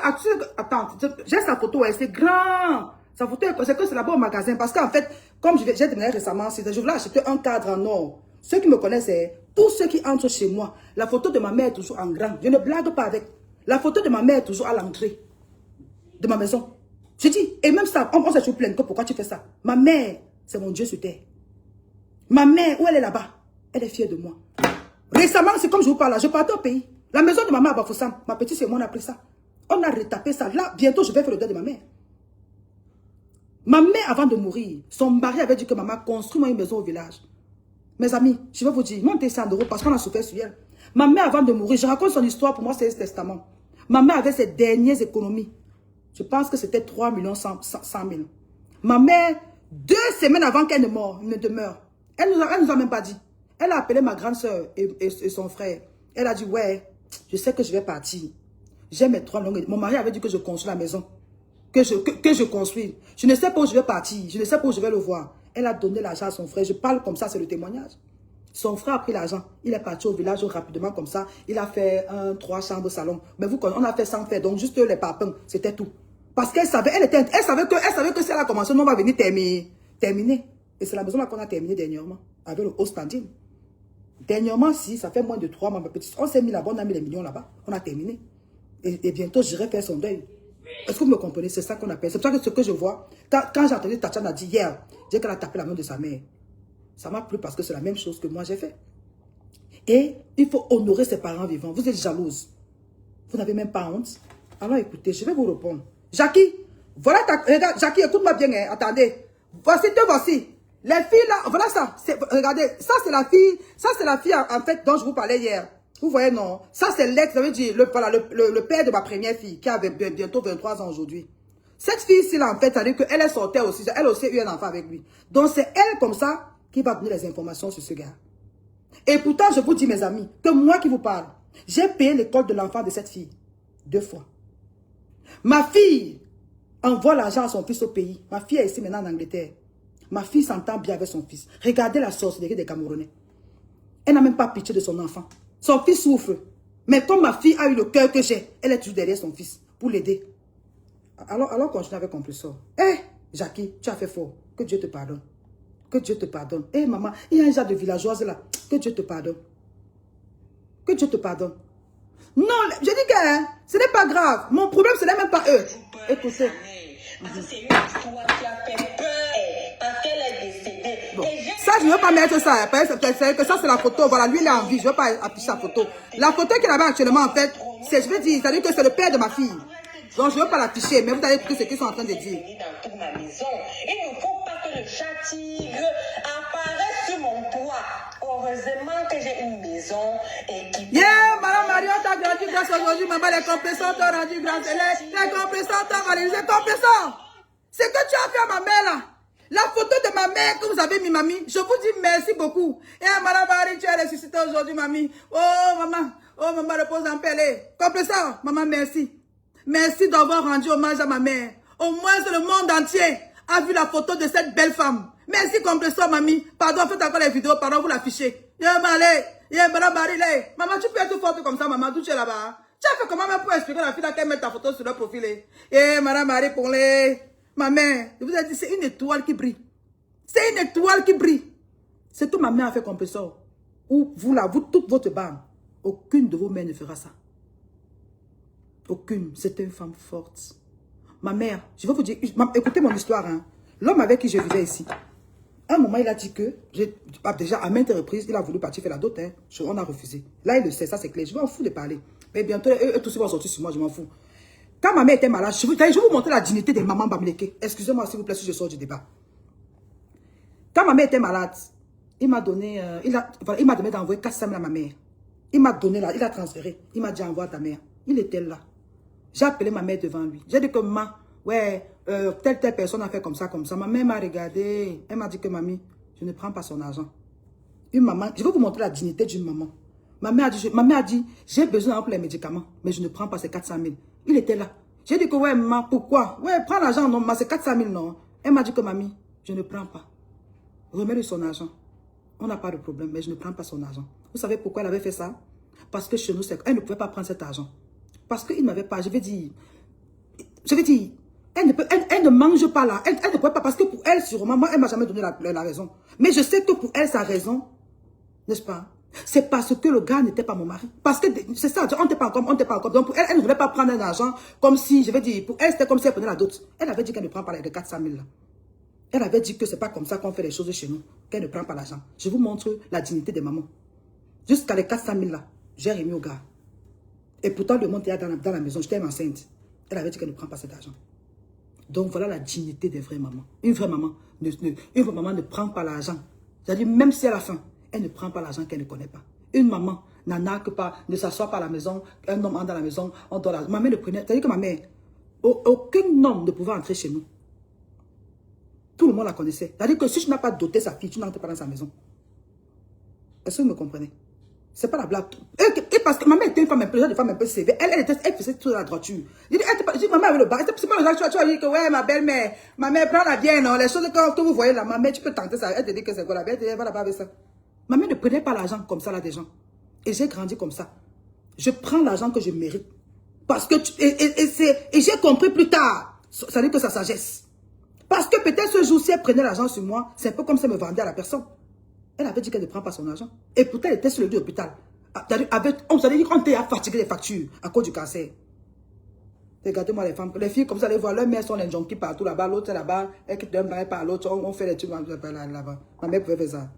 attends, j'ai sa photo, c'est grand. Sa photo, c'est que c'est là-bas au magasin. Parce qu'en fait, comme j'ai déménagé récemment, je voulais acheter un cadre en or. Ceux qui me connaissent, tous ceux qui entrent chez moi, la photo de ma mère est toujours en grand. Je ne blague pas avec. La photo de ma mère est toujours à l'entrée de ma maison. Je dis, et même ça, on s'est toujours plaint que pourquoi tu fais ça. Ma mère, c'est mon Dieu sur terre. Ma mère, où elle est là-bas, elle est fière de moi. Récemment, c'est comme je vous parle là, je partais au pays. La maison de ma mère à Bafoussam, ma petite c'est moi, on a pris ça. On a retapé ça. Là, bientôt, je vais faire le deuil de ma mère. Ma mère, avant de mourir, son mari avait dit que maman construit une maison au village. Mes amis, je vais vous dire, montez 100 € parce qu'on a souffert sur elle. Ma mère, avant de mourir, je raconte son histoire, pour moi, c'est un testament. Ma mère avait ses dernières économies. Je pense que c'était 3 100 000. Ma mère, 2 semaines avant qu'elle ne demeure, elle nous a même pas dit. Elle a appelé ma grande soeur et son frère. Elle a dit, ouais, je sais que je vais partir. J'ai mes 3 longues. Mon mari avait dit que je construis la maison. Que je construis. Je ne sais pas où je vais partir. Je ne sais pas où je vais le voir. Elle a donné l'argent à son frère. Je parle comme ça, c'est le témoignage. Son frère a pris l'argent. Il est parti au village rapidement comme ça. Il a fait 3 chambres salon. Mais vous connaissez, on a fait sans faire. Donc juste les papins, c'était tout. Parce qu'elle savait, elle savait que si elle a commencé, on va venir terminer. Et c'est la maison là qu'on a terminé dernièrement. Avec le haut standing. Dernièrement, si, ça fait moins de 3 mois, ma petite. On s'est mis là-bas, on a mis les millions là-bas. On a terminé. Et bientôt, j'irai faire son deuil. Est-ce que vous me comprenez? C'est ça qu'on appelle. C'est pour ça que ce que je vois. Quand j'ai entendu Tatiana dire hier, j'ai qu'elle a tapé la main de sa mère. Ça m'a plu parce que c'est la même chose que moi j'ai fait. Et il faut honorer ses parents vivants. Vous êtes jalouse. Vous n'avez même pas honte. Alors écoutez, je vais vous répondre. Jackie, voilà regarde, Jackie, écoute-moi bien, hein, attendez. Voici. Les filles là, voilà ça. Regardez, ça c'est la fille en fait dont je vous parlais hier. Vous voyez, non. Ça c'est l'ex, ça veut dire le père de ma première fille qui avait bientôt 23 ans aujourd'hui. Cette fille-ci là, en fait, ça veut dire qu'elle sortait aussi. Elle aussi a eu un enfant avec lui. Donc c'est elle comme ça qui va donner les informations sur ce gars. Et pourtant, je vous dis, mes amis, que moi qui vous parle, j'ai payé l'école de l'enfant de cette fille 2 fois. Ma fille envoie l'argent à son fils au pays. Ma fille est ici maintenant en Angleterre. Ma fille s'entend bien avec son fils. Regardez la sorcellerie des Camerounais. Elle n'a même pas pitié de son enfant. Son fils souffre. Mais comme ma fille a eu le cœur que j'ai, elle est toujours derrière son fils pour l'aider. Alors continue avec compresseur. Jackie, tu as fait fort. Que Dieu te pardonne. Que Dieu te pardonne. Maman, il y a un genre de villageoise là. Que Dieu te pardonne. Que Dieu te pardonne. Non, je dis que ce n'est pas grave. Mon problème, ce n'est même pas eux. Écoutez. Parce que c'est une histoire qui a fait peur. Parce qu'elle est décédée. Bon. Ça, je ne veux pas mettre ça. C'est que ça, c'est la photo. Voilà, lui, il est en vie. Je ne veux pas afficher sa photo. La photo qu'il avait actuellement, en fait, je vais dire, c'est-à-dire que c'est le père de ma fille. Donc je ne veux pas l'afficher, mais vous allez écouter ce qu'ils sont en train de dire. Dans toute ma maison. Il ne faut pas que le chat tigre apparaisse sur mon toit. Heureusement que j'ai une maison équipée. Yeah, Madame Marion, t'as rendu grâce aujourd'hui, maman, les compresseurs t'ont rendu grâce. Les compresseurs t'ont réalisé. Compresseurs, c'est que tu as fait à ma mère là. La photo de ma mère que vous avez mis, mamie, je vous dis merci beaucoup. Et Madame Marie, tu es ressuscité aujourd'hui, mamie. Oh, maman, repose en paix. Compresseur, maman, merci. Merci d'avoir rendu hommage à ma mère. Au moins, le monde entier a vu la photo de cette belle femme. Merci, compresseur, mamie. Pardon, faites encore les vidéos, pardon, vous l'affichez. Madame Marie, maman, tu peux être forte comme ça, maman, d'où tu es là-bas. Tu as fait comment même pour expliquer à la fille qu'elle mette ta photo sur le profil. Madame Marie, pour les... Ma mère, je vous ai dit, c'est une étoile qui brille. C'est une étoile qui brille. C'est tout ma mère a fait compresseur. Ou vous là, vous, toute votre bande. Aucune de vos mères ne fera ça. Aucune. C'était une femme forte. Ma mère, je vais vous dire, écoutez mon histoire. Hein. L'homme avec qui je vivais ici, à un moment, il a dit que, déjà à maintes reprises, il a voulu partir faire la dot. Hein. On a refusé. Là, il le sait, ça c'est clair. Je m'en fous de parler. Mais bientôt, eux tous vont sortir sur moi, je m'en fous. Quand ma mère était malade, je vais vous montrer la dignité des mamans Bamileke. Excusez-moi s'il vous plaît si je sors du débat. Quand ma mère était malade, il m'a donné, il m'a demandé d'envoyer 400 000 à ma mère. Il m'a donné là, il a transféré. Il m'a dit envoie ta mère. Il était là. J'ai appelé ma mère devant lui. J'ai dit que maman, ouais, telle personne a fait comme ça, comme ça. Ma mère m'a regardé. Elle m'a dit que mamie, je ne prends pas son argent. Une maman, je vais vous montrer la dignité d'une maman. Ma mère a dit, j'ai besoin pour les médicaments, mais je ne prends pas ces 400 000. Il était là. J'ai dit que, ouais, maman, pourquoi? Ouais, prends l'argent, non, mais c'est 400 000, non. Elle m'a dit que, mamie, je ne prends pas. Remets-lui son argent. On n'a pas de problème, mais je ne prends pas son argent. Vous savez pourquoi elle avait fait ça? Parce que chez nous, elle ne pouvait pas prendre cet argent. Parce qu'il n'avait pas, je vais dire, elle ne mange pas là. Elle ne pouvait pas, parce que pour elle, sûrement, moi, elle ne m'a jamais donné la raison. Mais je sais que pour elle, sa raison, n'est-ce pas? C'est parce que le gars n'était pas mon mari. Parce que c'est ça, on n'était pas encore. Donc pour elle, elle ne voulait pas prendre un argent comme si, je vais dire, pour elle, c'était comme si elle prenait la dot. Elle avait dit qu'elle ne prend pas les 400 000 là. Elle avait dit que c'est pas comme ça qu'on fait les choses chez nous, qu'elle ne prend pas l'argent. Je vous montre la dignité des mamans. Jusqu'à les 400 000 là, j'ai remis au gars. Et pourtant, le monde était dans la maison, j'étais enceinte. Elle avait dit qu'elle ne prend pas cet argent. Donc voilà la dignité des vraies mamans. Une vraie maman ne prend pas l'argent. C'est-à-dire, même si elle a faim, elle ne prend pas l'argent qu'elle ne connaît pas. Une maman n'en que pas, ne s'assoit pas à la maison, un homme entre dans la maison, on doit la... Ma mère ne prenait... C'est-à-dire que ma mère, aucun homme ne pouvait entrer chez nous. Tout le monde la connaissait. C'est-à-dire que si tu n'as pas doté sa fille, tu n'entres pas dans sa maison. Est-ce que vous me comprenez? C'est pas la blague. Et parce que ma mère était une femme un peu sévère. Elle faisait toute la droiture. Je dis, maman avait le bar. C'est pas le genre, tu vas dire que, ouais, ma belle-mère, ma mère, prends-la bien, non? Les choses que vous voyez là, ma mère, tu peux tenter ça. Elle te dit que c'est quoi la belle, elle va là-bas avec ça. Ma mère ne prenait pas l'argent comme ça là des gens. Et j'ai grandi comme ça. Je prends l'argent que je mérite. Parce que, et j'ai compris plus tard, ça dit que sa sagesse. Parce que peut-être ce jour, si elle prenait l'argent sur moi, c'est un peu comme ça me vendait à la personne. Elle avait dit qu'elle ne prend pas son argent. Et pourtant, elle était sur le lit d'hôpital. On s'est dit qu'on était fatigué des factures à cause du cancer. Regardez-moi les femmes. Les filles, comme ça, les voir, leurs mères sont les junkies partout là-bas. L'autre est là-bas. Elle quitte d'un bain par l'autre. On fait les trucs là-bas. Ma mère pouvait faire ça.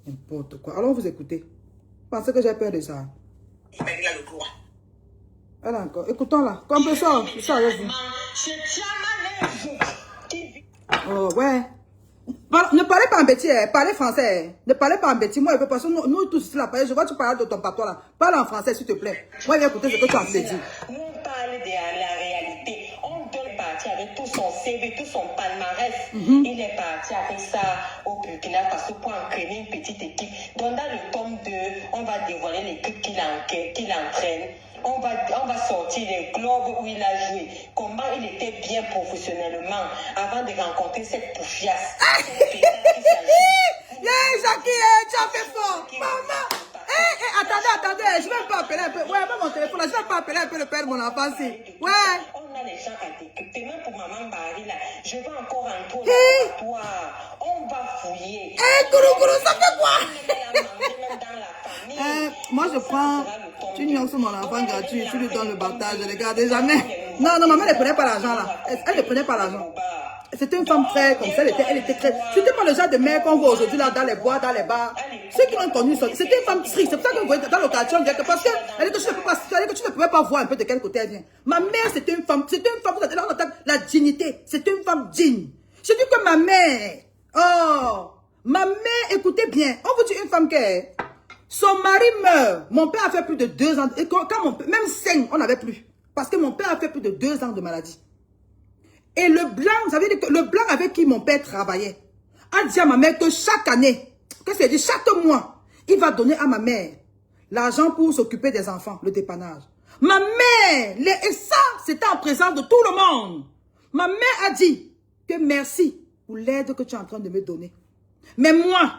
N'importe quoi. Alors, vous écoutez. Pensez que j'ai peur de ça. Il a le droit. Elle a encore. Écoutons là. Comme ça, ça arrive. Oh, ouais. Ne parlez pas en bêtise, parlez français. Ne parlez pas en bêtise. Moi, parce que nous tous ici, là, je vois que tu parles de ton patois là. Parle en français, s'il te plaît. Moi, viens écouter ce que tu as fait dire. Nous parlons de la réalité. On doit partir avec tout son CV, tout son palmarès. Il est parti avec ça au Burkina Faso pour entraîner une petite équipe. Donc, dans le tome 2, on va dévoiler l'équipe qu'il entraîne. On va sortir les globes où il a joué. Comment il était bien professionnellement avant de rencontrer cette poufiasse. Jackie, tu as fait fort. Maman. Attendez, je vais pas appeler un peu. Ouais, pas mon téléphone là, je vais pas appeler un peu le père de mon enfant si. Ouais. On a les gens à décrypter. Même pour maman Barry là, je vais encore rentrer au laboratoire. On va fouiller. Gourou, ça fait quoi? Moi je prends, tu nyonces mon enfant gratuit, tu lui donnes le baptême, je ne regarde jamais. Non, maman ne prenait pas l'argent là. Elle ne prenait pas l'argent. C'était une femme très comme ça, elle était très... C'était pas le genre de mère qu'on voit aujourd'hui là dans les bois, dans les bars. Ceux qui m'ont connu, c'était une femme stricte. C'est pour ça que vous voyez dans le quartier, on dirait que parce que, elle dit que tu ne pouvais pas voir un peu de quel côté elle vient. Ma mère, c'était une femme, vous avez la dignité. C'était une femme digne. Je dis que ma mère, ma mère, écoutez bien, on vous dit une femme qui est, son mari meurt. Mon père a fait plus de 2 ans, et quand même 5, on n'avait plus. Parce que mon père a fait plus de 2 ans de maladie. Et le blanc, vous savez que le blanc avec qui mon père travaillait, a dit à ma mère que chaque année, qu'est-ce qu'il dit, chaque mois, il va donner à ma mère l'argent pour s'occuper des enfants, le dépannage. Ma mère, et ça, c'était en présence de tout le monde. Ma mère a dit que merci pour l'aide que tu es en train de me donner. Mais moi,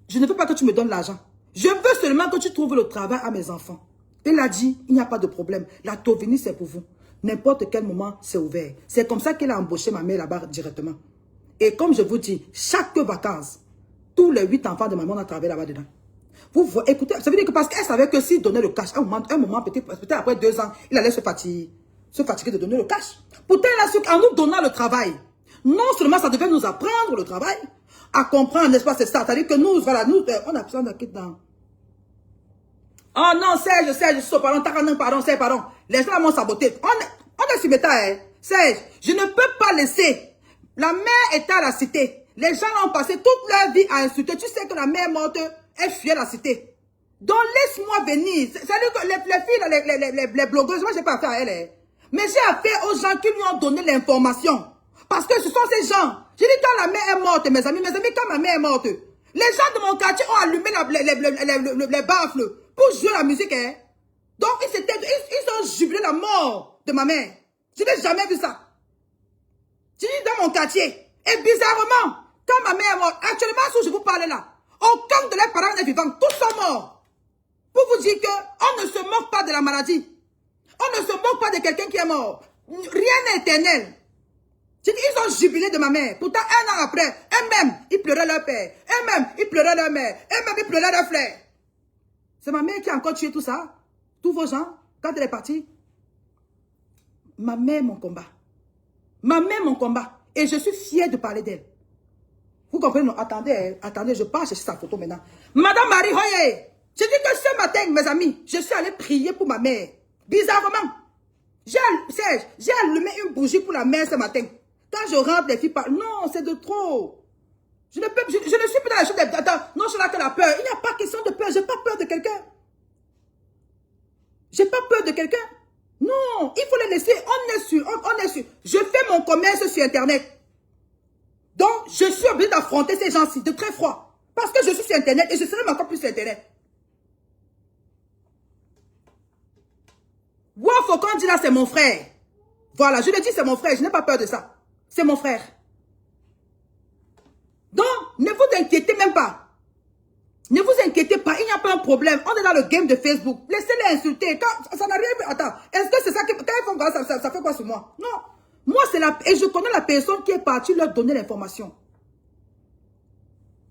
je ne veux pas que tu me donnes l'argent. Je veux seulement que tu trouves le travail à mes enfants. Elle a dit, il n'y a pas de problème. La Tovini, c'est pour vous. N'importe quel moment, c'est ouvert. C'est comme ça qu'elle a embauché ma mère là-bas directement. Et comme je vous dis, chaque vacances, tous les 8 enfants de maman ont travaillé là-bas dedans. Vous écoutez, ça veut dire que parce qu'elle savait que s'il donnait le cash, un moment peut-être après 2 ans, il allait se fatiguer de donner le cash. Pourtant, elle a su qu'en nous donnant le travail, non seulement ça devait nous apprendre le travail, à comprendre, n'est-ce pas, c'est ça. C'est-à-dire que nous, voilà, nous, on a besoin de quitter dans... Oh non, Serge, pardon, Serge, pardon. Les gens m'ont saboté. On est sur méta, hein. Serge, je ne peux pas laisser. La mère était à la cité. Les gens ont passé toute leur vie à insulter. Tu sais que la mère morte, elle fuyait la cité. Donc laisse-moi venir. C'est-à-dire que les filles, les blogueuses, moi j'ai pas affaire à elles. Hein. Mais j'ai affaire aux gens qui lui ont donné l'information. Parce que ce sont ces gens. J'ai dit quand la mère est morte, mes amis, quand ma mère est morte, les gens de mon quartier ont allumé les baffles pour jouer la musique. Hein. Donc ils ont jubilé la mort de ma mère. Je n'ai jamais vu ça. J'ai dit dans mon quartier. Et bizarrement, quand ma mère est morte, actuellement, si je vous parle là, aucun de leurs parents n'est vivant. Tous sont morts. Pour vous dire qu'on ne se moque pas de la maladie. On ne se moque pas de quelqu'un qui est mort. Rien n'est éternel. J'ai dit, ils ont jubilé de ma mère. Pourtant, 1 an après, eux-mêmes, ils pleuraient leur père. Eux-mêmes, ils pleuraient leur mère. Eux-mêmes, ils pleuraient leur frère. C'est ma mère qui a encore tué tout ça. Tous vos gens, quand elle est partie. Ma mère, mon combat. Ma mère, mon combat. Et je suis fière de parler d'elle. Vous comprenez? Non, attendez, je pars chercher sa photo maintenant. Madame Marie Hoye, j'ai dit que ce matin, mes amis, je suis allée prier pour ma mère. Bizarrement, j'ai allumé une bougie pour la mère ce matin. Quand je rentre, les filles parlent. Non, c'est de trop. Je ne suis plus dans la chose non, je suis là que la peur. Il n'y a pas question de peur. Je n'ai pas peur de quelqu'un. J'ai pas peur de quelqu'un. Non, il faut les laisser. On est sûr. Je fais mon commerce sur Internet. Donc, je suis obligée d'affronter ces gens-ci de très froid. Parce que je suis sur Internet et je serai encore plus sur Internet. Wow, Faucon dit là, c'est mon frère. Voilà, je le dis, c'est mon frère. Je n'ai pas peur de ça. C'est mon frère. Donc, ne vous inquiétez même pas. Ne vous inquiétez pas, il n'y a pas un problème. On est dans le game de Facebook. Laissez-les insulter. Quand, ça n'a rien... Attends, est-ce que c'est ça que... Quand ils font ça fait quoi sur moi? Non. Moi, c'est la... Et je connais la personne qui est partie leur donner l'information.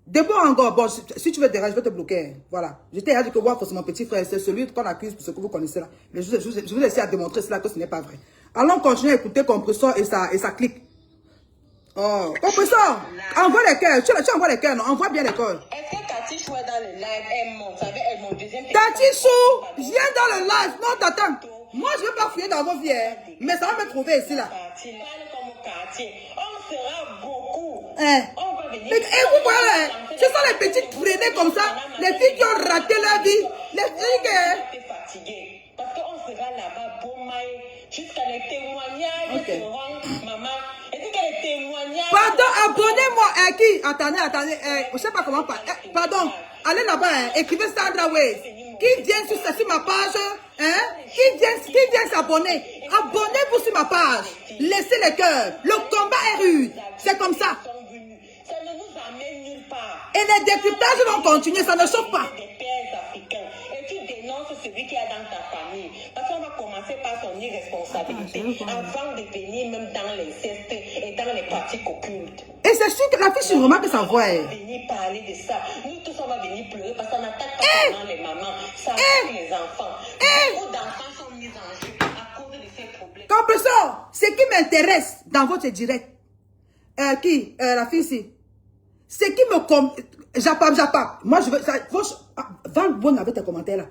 D'abord encore, bon, si tu veux déranger, je vais te bloquer. Voilà. Je t'ai dit que moi, c'est mon petit frère. C'est celui qu'on accuse pour ce que vous connaissez là. Mais je vous essayer à démontrer cela que ce n'est pas vrai. Allons continuer à écouter Compressor et ça clique. Oh, Compressor, envoie les cœurs. Tu envoies les cœurs, non? Envoie bien les cœurs. Est-ce que Tati Chou est dans le live? Elle monte. Elle mon deuxième. Tati Chou, viens dans le live. Non, t'attends. Moi, je ne vais pas fouiller dans vos vies. Hein. Mais ça va me trouver ici, là. On sera beaucoup. Hein? On va venir. Et vous voyez, ce sont les petites traînées comme ça. Les filles qui ont raté leur vie. Les filles qui... fatiguées. Parce qu'on sera là-bas, bon maï, jusqu'à les témoignages seront, maman. Est-ce que les témoignages... Pardon, abonnez-moi. Qui? Attendez. Je ne sais pas comment parler. Pardon, allez là-bas. Écrivez Sandra Ways. Qui vient sur ma page, hein? Qui vient s'abonner? Abonnez-vous sur ma page. Laissez les cœurs. Le combat est rude. C'est comme ça. Ça ne nous amène nulle part. Et les décryptages vont continuer, ça ne choque pas. Des pères africains. Et tu dénonces celui qui est dans ta famille. Parce qu'on va commencer par son irresponsabilité avant de venir même dans les cestes et dans les pratiques occultes. Et c'est sûr que la fille sur remarque sa voix. On va venir parler de ça. Nous tous, on va venir pleurer parce qu'on n'attaque pas seulement les mamans. Ça attaque les enfants. Beaucoup d'enfants sont mis en jeu à cause de ces problèmes. Compressor, ce qui m'intéresse dans votre direct, la fille ici, Ce qui me... J'appap. Moi, je veux... Va loin avec tes commentaires là.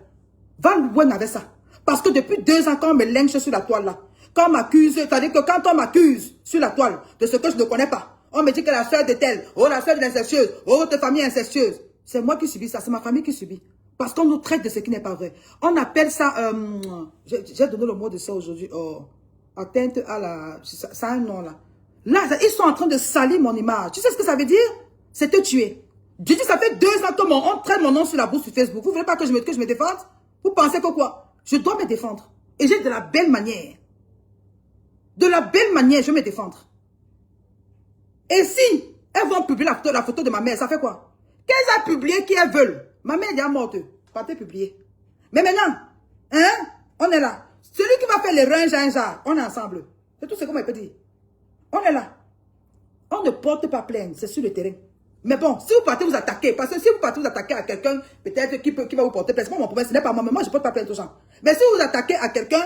Va loin avec ça. Parce que depuis 2 ans, quand on me lynche sur la toile là, quand on m'accuse, c'est-à-dire que quand on m'accuse sur la toile de ce que je ne connais pas, on me dit que la soeur de telle, oh la soeur de l'incestueuse, oh votre famille est incestueuse. C'est moi qui subis ça, c'est ma famille qui subit. Parce qu'on nous traite de ce qui n'est pas vrai. On appelle ça, j'ai donné le mot de ça aujourd'hui, atteinte à la... Ça a un nom là. Là, ils sont en train de salir mon image. Tu sais ce que ça veut dire? C'est te tuer. Je dis, ça fait 2 ans que on traite mon nom sur la bourse sur Facebook. Vous ne voulez pas que je me défende? Vous pensez que quoi? Je dois me défendre. Et j'ai de la belle manière. De la belle manière, je vais me défendre. Et si elles vont publier la photo de ma mère, ça fait quoi? Qu'elles aient publié qui elles veulent. Ma mère est déjà morte. Pas te publier. Mais maintenant, hein, on est là. Celui qui va faire les reins, on est ensemble. C'est tout ce qu'on peut dire. On est là. On ne porte pas plainte, c'est sur le terrain. Mais bon, si vous partez vous attaquer, parce que si vous partez vous attaquer à quelqu'un, peut-être qui va vous porter plainte, c'est pas mon problème, ce n'est pas moi, mais moi je ne porte pas plainte aux gens. Mais si vous attaquez à quelqu'un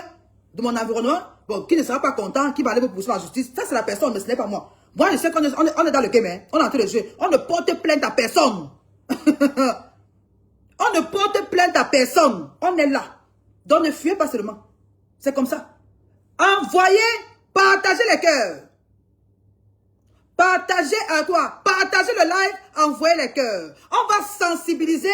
de mon environnement, bon, qui ne sera pas content, qui va aller vous pousser à la justice, ça c'est la personne, mais ce n'est pas moi. Moi je sais qu'on est dans le game, hein, on est en train de jouer. On ne porte plainte à personne. On ne porte plainte à personne. On est là. Donc ne fuyez pas seulement. C'est comme ça. Envoyez, partagez les cœurs. Partagez quoi? Partagez le live, envoyez les cœurs. On va sensibiliser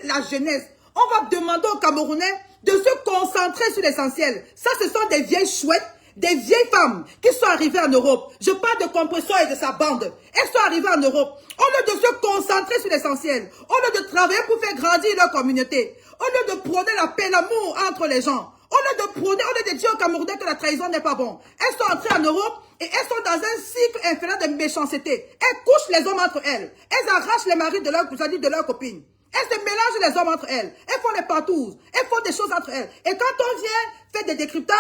la jeunesse. On va demander aux Camerounais de se concentrer sur l'essentiel. Ça, ce sont des vieilles chouettes, des vieilles femmes qui sont arrivées en Europe. Je parle de Compressor et de sa bande. Elles sont arrivées en Europe. Au lieu de se concentrer sur l'essentiel, au lieu de travailler pour faire grandir leur communauté, au lieu de prôner la paix, l'amour entre les gens, au lieu de dire aux Camerounais que la trahison n'est pas bon. Elles sont entrées en Europe et elles sont dans un cycle infernal de méchanceté. Elles couchent les hommes entre elles. Elles arrachent les maris de leurs copines. Elles se mélangent les hommes entre elles. Elles font les partous. Elles font des choses entre elles. Et quand on vient faire des décryptages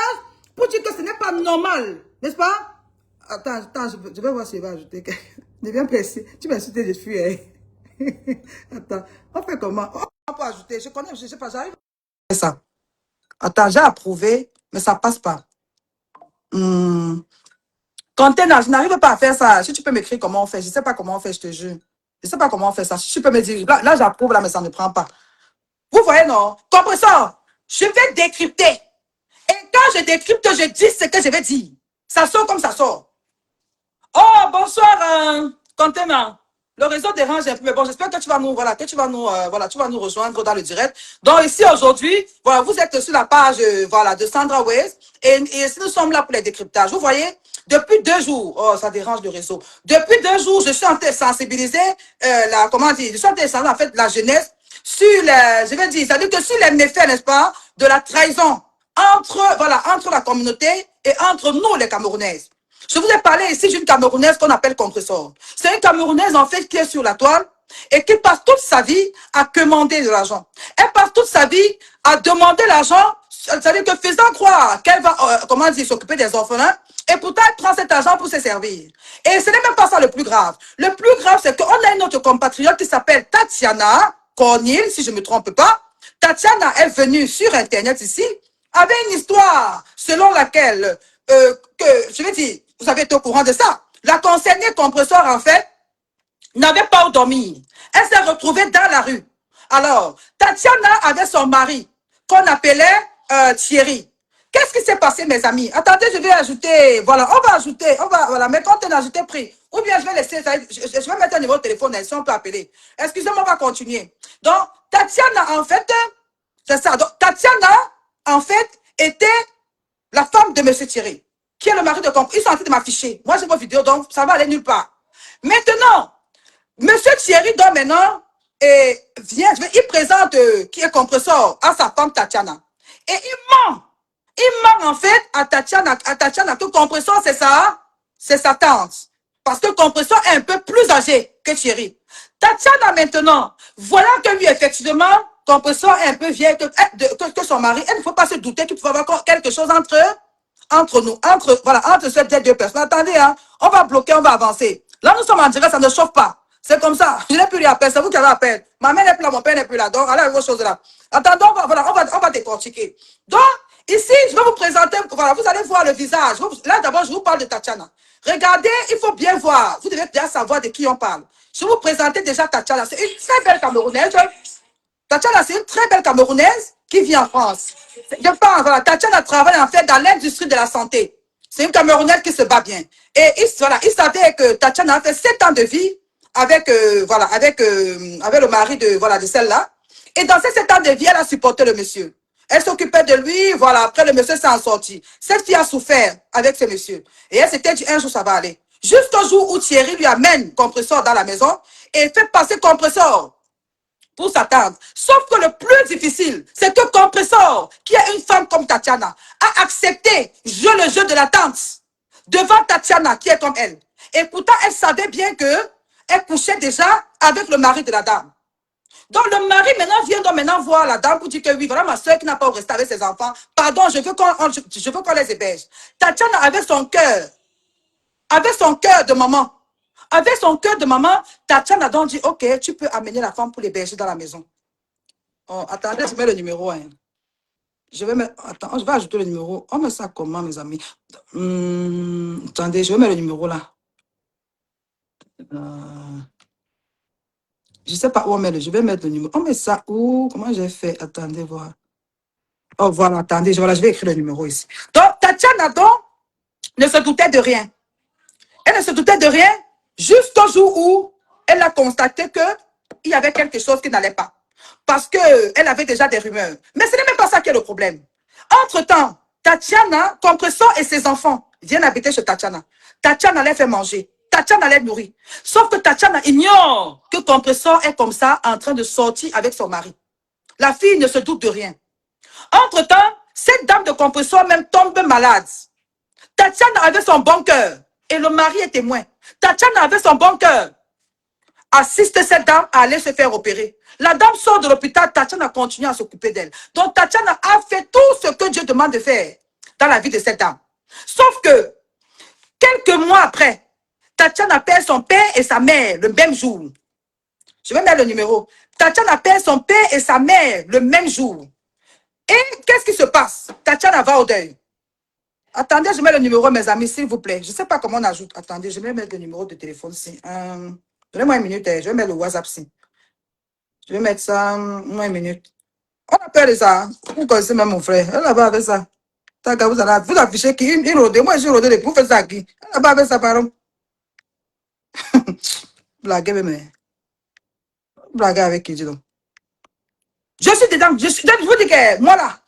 pour dire que ce n'est pas normal, n'est-ce pas? Attends, je vais voir si il va ajouter. Ne viens pas ici. Tu m'as insulté, je fuis. Hein. Attends, on fait comment? On peut ajouter. Je connais, je sais pas, j'arrive. C'est ça. Attends, j'ai approuvé, mais ça passe pas. Container, je n'arrive pas à faire ça. Si tu peux m'écrire comment on fait, je ne sais pas comment on fait, je te jure. Je ne sais pas comment on fait ça. Si tu peux me dire, là j'approuve, là, mais ça ne prend pas. Vous voyez, non? Compressor, je vais décrypter. Et quand je décrypte, je dis ce que je vais dire. Ça sort comme ça sort. Oh, bonsoir, Container. Le réseau dérange un peu, mais bon, j'espère que tu vas nous, tu vas nous rejoindre dans le direct. Donc ici aujourd'hui, voilà, vous êtes sur la page, de Sandra West, et ici nous sommes là pour les décryptages. Vous voyez, depuis 2 jours, oh, ça dérange le réseau. Depuis 2 jours, je suis en train de sensibiliser, je suis en train de sensibiliser en fait la jeunesse sur c'est-à-dire que sur les méfaits, n'est-ce pas, de la trahison entre la communauté et entre nous les Camerounaises. Je vous ai parlé ici d'une Camerounaise qu'on appelle Compressor. C'est une Camerounaise en fait qui est sur la toile et qui passe toute sa vie à commander de l'argent. Elle passe toute sa vie à demander l'argent, c'est-à-dire que faisant croire qu'elle va, s'occuper des orphelins, et pourtant elle prend cet argent pour se servir. Et ce n'est même pas ça le plus grave. Le plus grave, c'est qu'on a une autre compatriote qui s'appelle Tatiana Cornille, si je ne me trompe pas. Tatiana est venue sur Internet ici avec une histoire selon laquelle, vous avez été au courant de ça. La concernée Compressor, en fait, n'avait pas où dormir. Elle s'est retrouvée dans la rue. Alors, Tatiana avait son mari, qu'on appelait Thierry. Qu'est-ce qui s'est passé, mes amis? Attendez, je vais ajouter, mais quand on a ajouté prix, ou bien je vais laisser, je vais mettre un numéro de téléphone, si on peut appeler. Excusez-moi, on va continuer. Donc, Tatiana, en fait, c'est ça. Donc, Tatiana, en fait, était la femme de M. Thierry, qui est le mari de Compressor. Ils sont en train de m'afficher. Moi, j'ai vos vidéos, donc ça va aller nulle part. Maintenant, M. Thierry, donc maintenant, il présente qui est Compressor à sa femme Tatiana. Et il ment. Il ment en fait à Tatiana que Compressor, c'est sa tante. Parce que Compressor est un peu plus âgé que Thierry. Tatiana maintenant, voilà que lui, effectivement, Compressor est un peu vieille que son mari. Il ne faut pas se douter qu'il pouvait avoir quelque chose entre nous, entre ces 2 personnes. Attendez, hein, on va bloquer, on va avancer. Là, nous sommes en direct, ça ne chauffe pas. C'est comme ça. Je n'ai plus les appels, c'est vous qui avez appel. Ma mère n'est plus là, mon père n'est plus là. Donc, allez avec vos choses là. Attendons, on va décortiquer. Donc, Ici, je vais vous présenter, voilà, vous allez voir le visage. Là, d'abord, je vous parle de Tatiana. Regardez, il faut bien voir. Vous devez bien savoir de qui on parle. Je vais vous présenter déjà Tatiana. C'est une très belle Camerounaise. Tatiana, c'est une très belle Camerounaise qui vit en France. Je pense, voilà, Tatiana travaille en fait dans l'industrie de la santé. C'est une Camerounaise qui se bat bien. Et voilà, il savait que Tatiana a fait 7 ans de vie avec, voilà, avec le mari de, voilà, de celle-là. Et dans ces 7 ans de vie, elle a supporté le monsieur. Elle s'occupait de lui, voilà, après le monsieur s'en sorti. Cette fille a souffert avec ce monsieur. Et elle s'était dit, un jour, ça va aller. Jusqu'au jour où Thierry lui amène compresseur dans la maison et fait passer compresseur pour s'attendre. Sauf que le plus difficile, c'est que Compressor, qui est une femme comme Tatiana, a accepté jouer le jeu de l'attente devant Tatiana, qui est comme elle. Et pourtant, elle savait bien que elle couchait déjà avec le mari de la dame. Donc, le mari maintenant vient donc maintenant voir la dame pour dire que oui, voilà ma soeur qui n'a pas resté avec ses enfants. Pardon, je veux qu'on les héberge. Tatiana avait son cœur de maman. Avec son cœur de maman, Tatiana a donc dit, ok, tu peux amener la femme pour l'héberger dans la maison. Oh, attendez, je mets le numéro. Hein. Je vais mettre, attends, je vais ajouter le numéro. On met ça comment, mes amis? Attendez, je vais mettre le numéro là. Je ne sais pas où on met le. Je vais mettre le numéro. On met ça où? Comment j'ai fait? Attendez, voir. Oh, voilà, attendez, voilà, je vais écrire le numéro ici. Donc, Tatiana, donc, ne se doutait de rien. Elle ne se doutait de rien jusqu'au jour où elle a constaté qu'il y avait quelque chose qui n'allait pas. Parce qu'elle avait déjà des rumeurs. Mais ce n'est même pas ça qui est le problème. Entre-temps, Tatiana, Compressor et ses enfants viennent habiter chez Tatiana. Tatiana les fait manger. Tatiana les nourrit. Sauf que Tatiana ignore que Compressor est comme ça en train de sortir avec son mari. La fille ne se doute de rien. Entre-temps, cette dame de Compressor même tombe malade. Tatiana avait son bon cœur. Et le mari est témoin. Tatiana avait son bon cœur. Assiste cette dame à aller se faire opérer. La dame sort de l'hôpital, Tatiana continue à s'occuper d'elle. Donc Tatiana a fait tout ce que Dieu demande de faire dans la vie de cette dame. Sauf que, quelques mois après, Tatiana perd son père et sa mère le même jour. Je vais mettre le numéro. Tatiana perd son père et sa mère le même jour. Et qu'est-ce qui se passe? Tatiana va au deuil. Attendez, je mets le numéro, mes amis, s'il vous plaît. Je ne sais pas comment on ajoute. Attendez, je vais mettre le numéro de téléphone ici. Donnez-moi une minute, je vais mettre le WhatsApp ici. Je vais mettre ça, une minute. On appelle ça. Vous connaissez même mon frère. Elle là-bas avec ça. Vous affichez qui? Une rôde. Moi, j'ai rôde. Vous faites ça qui? Elle là-bas avec ça, pardon. Blaguez, mais. Blaguez avec qui, dis donc. Je suis dedans. Je vous dis que, moi là.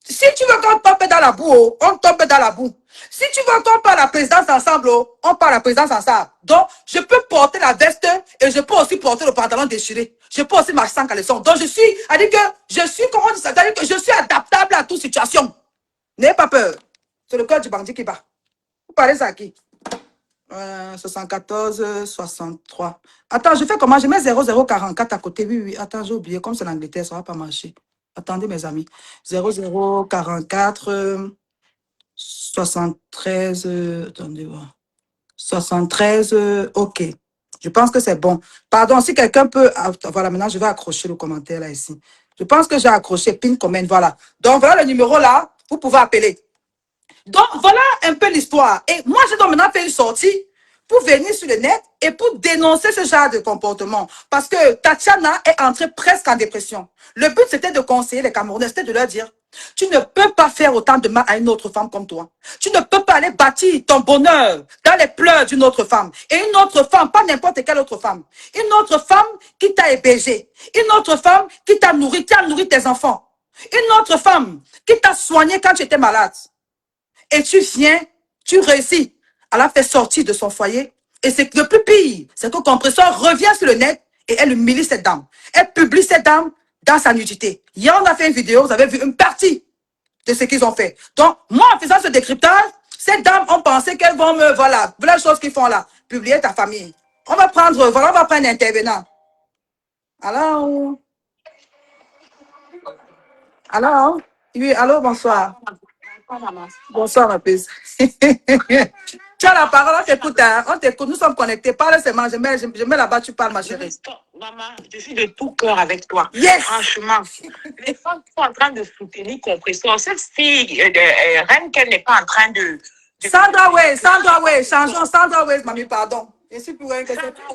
Si tu veux qu'on tombe dans la boue, on tombe dans la boue. Si tu veux qu'on parle la présidence ensemble, on parle la présidence ensemble. Donc, je peux porter la veste et je peux aussi porter le pantalon déchiré. Je peux aussi marcher sans caleçon. Donc, je suis adaptable à toute situation. N'ayez pas peur. C'est le cœur du bandit qui bat. Vous parlez ça à qui? 74, 63. Attends, je fais comment? Je mets 0044 à côté. Oui, oui. Attends, j'ai oublié. Comme c'est l'Angleterre, ça ne va pas marcher. Attendez, mes amis. 0044, 73, attendez voir. 73, ok. Je pense que c'est bon. Pardon, si quelqu'un peut... Voilà, maintenant, je vais accrocher le commentaire là, ici. Je pense que j'ai accroché pin comment, voilà. Donc, voilà le numéro là, vous pouvez appeler. Donc, voilà un peu l'histoire. Et moi, j'ai donc maintenant fait une sortie pour venir sur le net et pour dénoncer ce genre de comportement. Parce que Tatiana est entrée presque en dépression. Le but, c'était de conseiller les Camerounais, c'était de leur dire, tu ne peux pas faire autant de mal à une autre femme comme toi. Tu ne peux pas aller bâtir ton bonheur dans les pleurs d'une autre femme. Et une autre femme, pas n'importe quelle autre femme. Une autre femme qui t'a hébergé. Une autre femme qui t'a nourri, tes enfants. Une autre femme qui t'a soigné quand tu étais malade. Et tu viens, tu réussis à la faire sortir de son foyer. Et c'est le plus pire, c'est que Compressor revient sur le net et elle humilie cette dame. Elle publie cette dame dans sa nudité. Hier, on a fait une vidéo, vous avez vu une partie de ce qu'ils ont fait. Donc, moi, en faisant ce décryptage, ces dames ont pensé qu'elles vont me, voilà la chose qu'ils font là, publier ta famille. On va prendre, voilà, on va prendre un intervenant. Alors, oui, allô, bonsoir. Bonsoir, ma puce. Tu as la parole, on t'écoute, hein? On t'écoute, nous sommes connectés. Parle seulement, je mets là-bas, tu parles, ma chérie. Maman, je suis de tout cœur avec toi. Yes! Franchement, les femmes sont en train de soutenir Compressor. Cette fille Reine, qu'elle n'est pas en train de... Sandra Way, changeons, Sandra Way, mamie, pardon. Je suis plus rien que ça. Sandra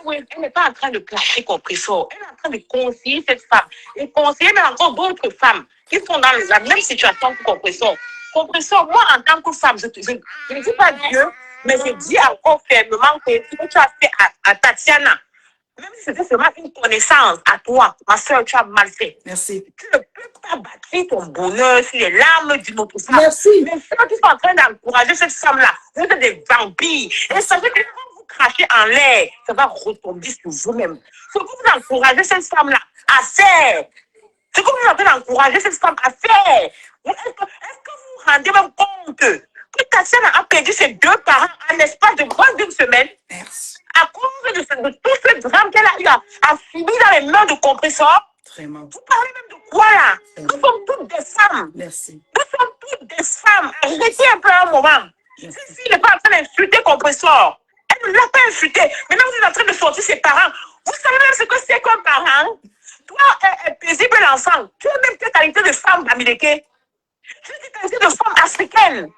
Way, elle n'est pas en train de clasher Compressor. Elle est en train de conseiller cette femme. Et conseiller même encore d'autres femmes qui sont dans la même situation que Compressor. Compressor, moi, en tant que femme, je ne dis pas Dieu, mais je dis encore fermement que ce que tu as fait à Tatiana, même si c'était seulement une connaissance à toi, ma soeur, tu as mal fait. Merci. Tu ne peux pas bâtir ton bonheur sur les larmes d'une autre femme. Merci. Mais ceux qui sont en train d'encourager cette femme-là, vous êtes des vampires. Et sachez que quand vous crachez en l'air, ça va retomber sur vous-même. Ce que vous encouragez cette femme-là à faire, ce que vous êtes en train d'encourager cette femme à faire, est-ce que vous vous rendez même compte que Tatiana a perdu ses deux parents en l'espace de moins d'une semaine? Merci. À cause de tout ce drame qu'elle a eu à subir dans les mains de Compressor? Vraiment. Vous parlez même de quoi là? Nous sommes toutes des femmes. Merci. Nous sommes toutes des femmes. Arrêtez un peu un moment. Cette fille n'est pas en train d'insulter Compressor. Elle ne l'a pas insulté. Maintenant, vous êtes en train de sortir ses parents. Vous savez même ce que c'est qu'un parent? Toi, paisible l'enfant. Tu as même tes qualités de femme d'Américaine. Tu as des qualités de femme africaine.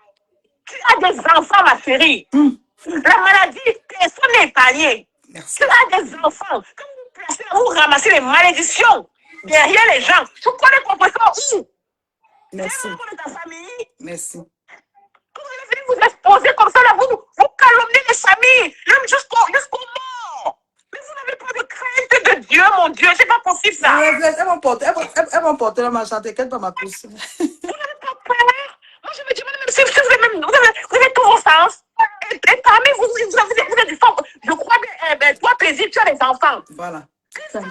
Tu as des enfants, ma chérie. La maladie, personne n'est épargné. Merci. Tu as des enfants. Quand vous placez, vous ramassez les malédictions derrière les gens. Tu connais Compressor où? Merci. C'est un membre de ta famille. Merci. Quand vous allez venir vous exposer comme ça, là, vous calomniez les familles, même jusqu'au mort. Mais vous n'avez pas de crainte de Dieu, mon Dieu. C'est pas possible, ça. Elles vont porter la machin, t'inquiète pas, ma puce. Vous n'avez pas peur. Moi, je me dis, même si vous avez tous vos sens. Et parmi vous, vous êtes du fort. Je crois que toi, plaisir, tu as des enfants. Voilà.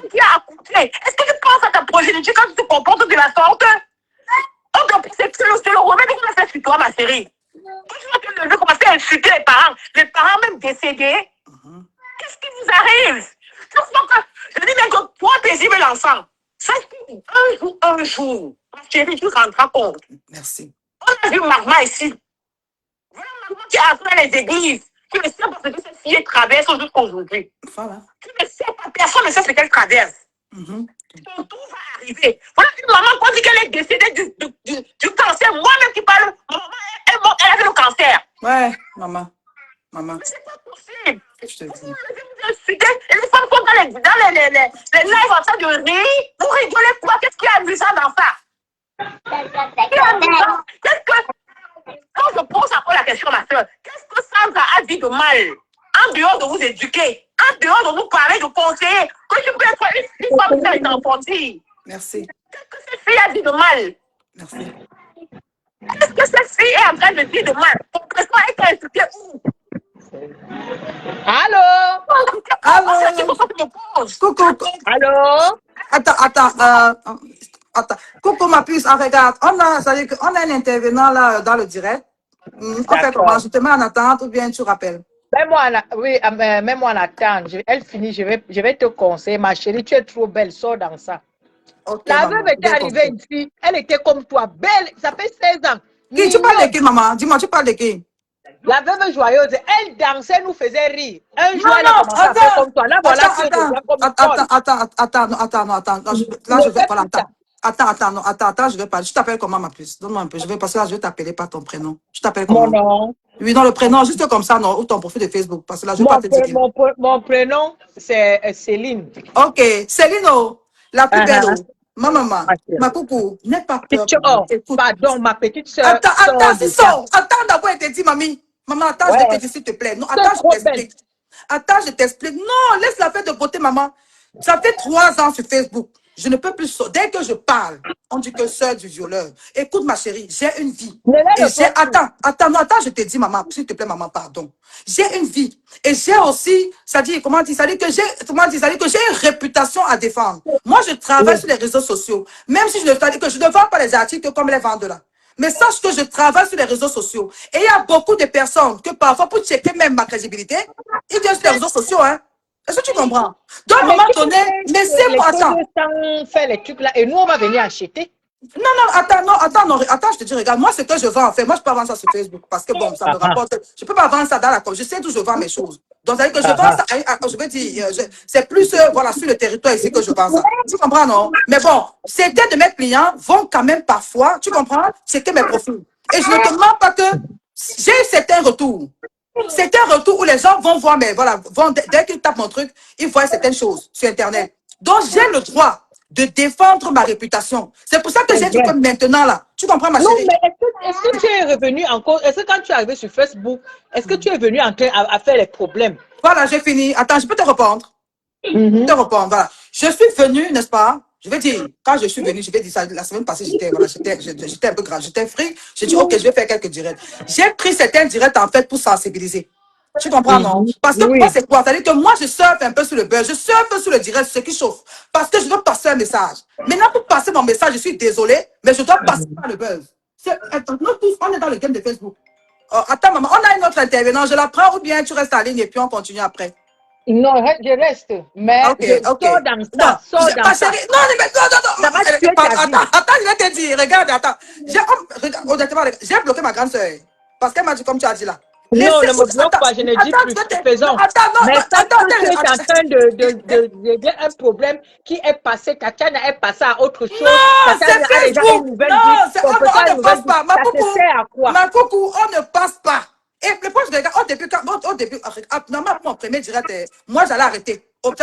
Qui a accouché? Est-ce que tu penses à ta progéniture quand tu te comportes de la sorte? C'est le remède qu'on a fait sur toi, ma chérie. Quand tu vas te lever, commencer à insulter les parents même décédés, qu'est-ce qui vous arrive? Je dis même que toi, paisible l'enfant, sache qu'un jour, ma chérie, tu rendras compte. Merci. On a vu Magma ici. Voilà Magma qui a dans les églises. Tu ne sais pas ce que cette fille traverse jusqu'aujourd'hui. Voilà. Tu ne sais pas, personne ne sait ce qu'elle traverse. Ton tour va arriver. Voilà une maman qu'on dit qu'elle est décédée du cancer. Moi-même qui parle, ma maman, elle avait le cancer. Ouais, maman. Maman. Mais c'est pas possible. Je te dis. Vous insultez, et les femmes sont dans les lives en train de rire. Vous rigolez quoi? Qu'est-ce qu'il y a amusant dans ça? Qu'est-ce que... Quand je pose encore la question, ma soeur, qu'est-ce que Sandra a dit de mal? En dehors de vous éduquer, en dehors de vous parler, de conseiller, que je peux être une femme qui est enfantille. Merci. Qu'est-ce que cette fille a dit de mal? Merci. Qu'est-ce que cette fille est en train de dire de mal? Compressor est insulté où? Allô? Coucou. Allô? Attends. Coucou, ma puce. Regarde, on a un intervenant là dans le direct. En fait, comment je te mets en attente ou bien tu rappelles? Mets-moi en attente. Elle finit, je vais te conseiller. Ma chérie, tu es trop belle, sors dans ça. Okay, La veuve était arrivée ici, elle était comme toi, belle, ça fait 16 ans. Qui, tu parles de qui, maman? Dis-moi, tu parles de qui? La veuve joyeuse, elle dansait, nous faisait rire. Un jour, elle a commencé à faire comme toi. Là, voilà, Attends, je vais parler. Je t'appelle comment, ma puce? Donne-moi un peu. Je vais passer là, je vais t'appeler par ton prénom. Je t'appelle comment? Mon nom. Oui, non, le prénom, juste comme ça, non, ou ton profil de Facebook. Parce que là, je vais pas te dire. Mon prénom, c'est Céline. Ok, Céline, la plus belle. Ma maman, ma coucou, n'aie pas peur. Pardon, ma petite soeur. Attends d'avoir été dit, mamie. Maman, attends, je te dis, s'il te plaît. Non, attends, je t'explique. Attends, je t'explique. Non, laisse la faire de côté, maman. Ça fait 3 ans sur Facebook. Je ne peux plus. Dès que je parle, on dit que seul du violeur. Écoute, ma chérie, j'ai une vie. Attends, je te dis, maman, s'il te plaît, maman, pardon. J'ai une vie. Et j'ai aussi, ça dit que j'ai une réputation à défendre. Moi, je travaille sur les réseaux sociaux. Même si je ne vends pas les articles comme les vendent là. Mais sache que je travaille sur les réseaux sociaux. Et il y a beaucoup de personnes que parfois, pour checker même ma crédibilité, ils viennent sur les réseaux sociaux, hein. Est-ce que tu comprends? Donc, à un moment donné, laissez-moi attendre. Faire les trucs là, et nous, on va venir acheter. Attends, je te dis, regarde, moi, ce que je vends, en fait, moi, je peux vendre ça sur Facebook, parce que, bon, ça me rapporte, je peux pas vendre ça dans la com, je sais d'où je vends mes choses. Donc, c'est-à-dire que je vends ça, je veux dire, c'est plus, voilà, sur le territoire ici que je vends ça. Tu comprends, non? Mais bon, certains de mes clients vont quand même parfois, tu comprends, checker mes profils. Et je ne te mens pas que j'ai certains retours. C'est un retour où les gens vont voir, mais voilà, dès qu'ils tapent mon truc, ils voient certaines choses sur Internet. Donc, j'ai le droit de défendre ma réputation. C'est pour ça que j'ai dit que maintenant, là, tu comprends, ma chérie? Non, mais est-ce que tu es revenu encore, est-ce que quand tu es arrivé sur Facebook, est-ce que tu es venu en train à faire les problèmes? Voilà, j'ai fini. Attends, je peux te répondre? Je te répondre, voilà. Je suis venue, n'est-ce pas? Je vais dire, quand je suis venue, je vais dire ça, la semaine passée, j'étais un peu grave, j'étais free. J'ai dit, ok, je vais faire quelques directs. J'ai pris certains directs, en fait, pour sensibiliser. Tu comprends, non? Parce que moi, c'est quoi? C'est-à-dire que moi, je surfe un peu sur le buzz, je surfe sur le direct, ce qui chauffe. Parce que je dois passer un message. Maintenant, pour passer mon message, je suis désolée, mais je dois passer par le buzz. Nous tous, on est dans le game de Facebook. Oh, attends, maman, on a une autre intervenante, je la prends ou bien tu restes en ligne et puis on continue après. Non, je reste. Mais je sors dans ça. Sors dans ça. Non, attends, je vais te dire. Regarde, attends. Honnêtement, j'ai bloqué ma grande soeur. Parce qu'elle m'a dit, comme tu as dit là. Non, ne me bloque pas, je ne dis plus. Faisons. Mais quand tu es en train de un problème qui est passé, Tatiana est passée à autre chose. Non, c'est Facebook. Non, on ne passe pas. Ma coucou, on ne passe pas. Et le point, je regarde, au début, normalement, pour mon premier direct, moi, j'allais arrêter. Pour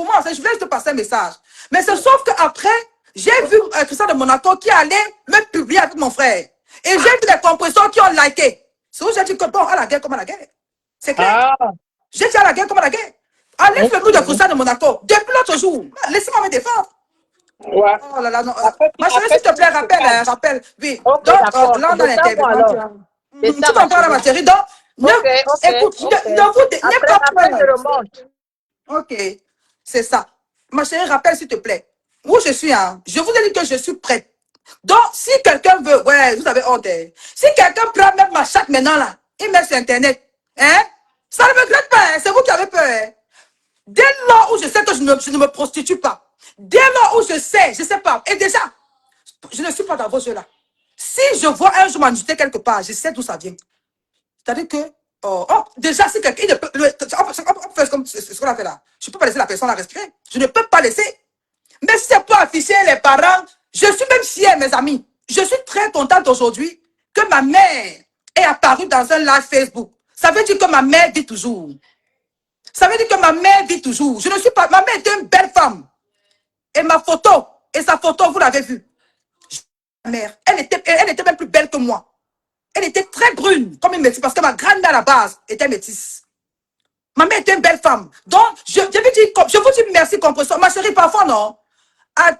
moi, je voulais juste passer un message. Mais c'est sauf qu'après, j'ai vu Christian de Monaco qui allait me publier avec mon frère. Et j'ai vu des compresseurs qui ont liké. C'est où j'ai dit que bon, à la guerre comme à la guerre. C'est clair. J'ai dit à la guerre comme à la guerre. Allez faire nous de Christian de Monaco. Depuis l'autre jour, laissez-moi me défendre. Ouais. Oh là là, non. Ma chérie, s'il te plaît, rappelle. Oui. Donc, là, on a l'intervention. Tu comprends là, ma chérie? Donc, écoute, n'aie pas peur. Ok, c'est ça. Ma chérie, rappelle s'il te plaît. Où je suis, hein? Je vous ai dit que je suis prête. Donc, si quelqu'un veut, ouais, vous avez honte. Si quelqu'un prend même ma chatte maintenant, là, il met sur Internet, hein? Ça ne me regrette pas, hein? C'est vous qui avez peur, hein? Dès lors où je sais que je ne me prostitue pas, dès lors où je sais pas, et déjà, je ne suis pas dans vos jeux-là. Si je vois un jour m'inviter quelque part, je sais d'où ça vient. C'est-à-dire que, déjà, si quelqu'un, on fait comme ce qu'on a fait là. Je ne peux pas laisser la personne la respirer. Je ne peux pas laisser. Mais si c'est pour afficher les parents, je suis même fière, mes amis. Je suis très contente aujourd'hui que ma mère est apparue dans un live Facebook. Ça veut dire que ma mère dit toujours. Ça veut dire que ma mère dit toujours. Je ne suis pas, ma mère était une belle femme. Et ma photo, et sa photo, vous l'avez vue. Ma mère, elle était même plus belle que moi. Elle était très brune, comme une métisse, parce que ma grand-mère à la base était métisse. Ma mère était une belle femme. Donc, je vous dis merci, compresseur. Ma chérie, parfois, non.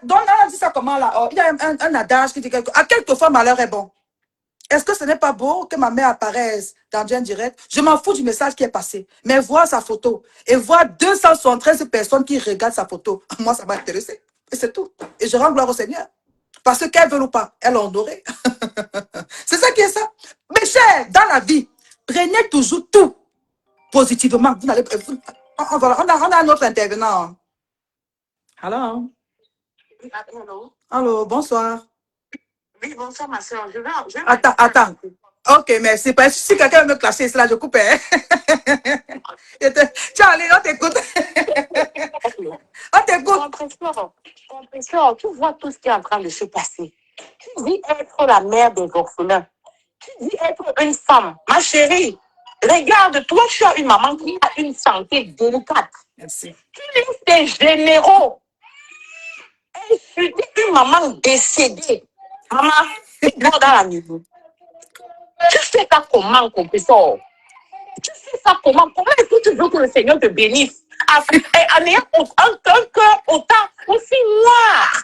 Donc, on dit ça comment là? Il y a un adage qui dit à quelquefois, malheur est bon. Est-ce que ce n'est pas beau que ma mère apparaisse dans un direct? Je m'en fous du message qui est passé. Mais voir sa photo et voir 273 personnes qui regardent sa photo, moi, ça m'a intéressé. Et c'est tout. Et je rends gloire au Seigneur. Parce que qu'elles veulent ou pas, elles ont honoré. C'est ça qui est ça. Mes chers, dans la vie, prenez toujours tout positivement. Vous n'allez, on a un autre intervenant. Allô? Allô, bonsoir. Oui, bonsoir, ma soeur. Attends. Ok, merci. Si quelqu'un veut me clasher, c'est là, je coupe. Hein? Charlie, on t'écoute. On t'écoute. Compresseur, tu vois tout ce qui est en train de se passer. Tu dis être la mère des orphelins. Tu dis être une femme. Ma chérie, regarde, toi, tu as une maman qui a une santé délicate. Merci. Tu laisses des généraux insulter une maman décédée. Maman, tu dors dans la nuit. Tu fais ça comment, compresseur? Tu fais ça comment? Comment est-ce que tu veux que le Seigneur te bénisse? En ayant un cœur autant aussi noir.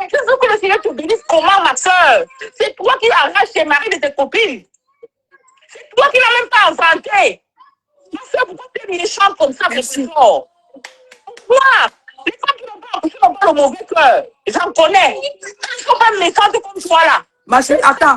Tu veux que le Seigneur te bénisse comment, ma soeur? C'est toi qui arraches tes maris de tes copines. C'est toi qui l'as même pas inventé. Ma soeur, pourquoi tu es méchante comme ça, professeur? Pourquoi? Les femmes qui n'ont pas accouché n'ont pas le mauvais cœur. J'en connais. Elles ne sont pas méchantes comme toi là. Ma chérie, attends.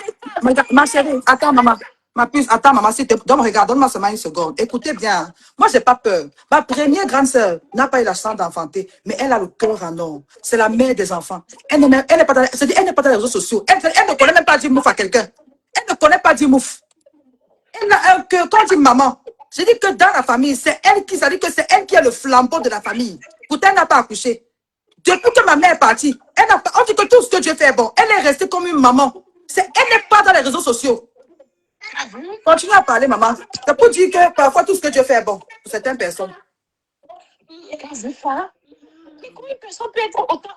Ma chérie, attends, maman. Ma puce, attends, maman, s'il te plaît, donne-moi seulement une seconde. Écoutez bien, moi, j'ai pas peur. Ma première grande sœur n'a pas eu la chance d'enfanter, mais elle a le cœur en or. C'est la mère des enfants. Elle n'est pas dans, elle n'est pas dans les réseaux sociaux. Elle ne connaît même pas dire mouf à quelqu'un. Elle ne connaît pas dire mouf. Elle a un cœur, quand on dit maman, je dis que dans la famille, c'est elle qui, ça dit que c'est elle qui est le flambeau de la famille. Pourtant, elle n'a pas accouché. Depuis que ma mère est partie, on dit que tout ce que Dieu fait est bon. Elle est restée comme une maman. Elle n'est pas dans les réseaux sociaux. Continue à parler, maman. C'est pour dire que parfois tout ce que Dieu fait est bon pour certaines personnes. Comment une personne peut être autant...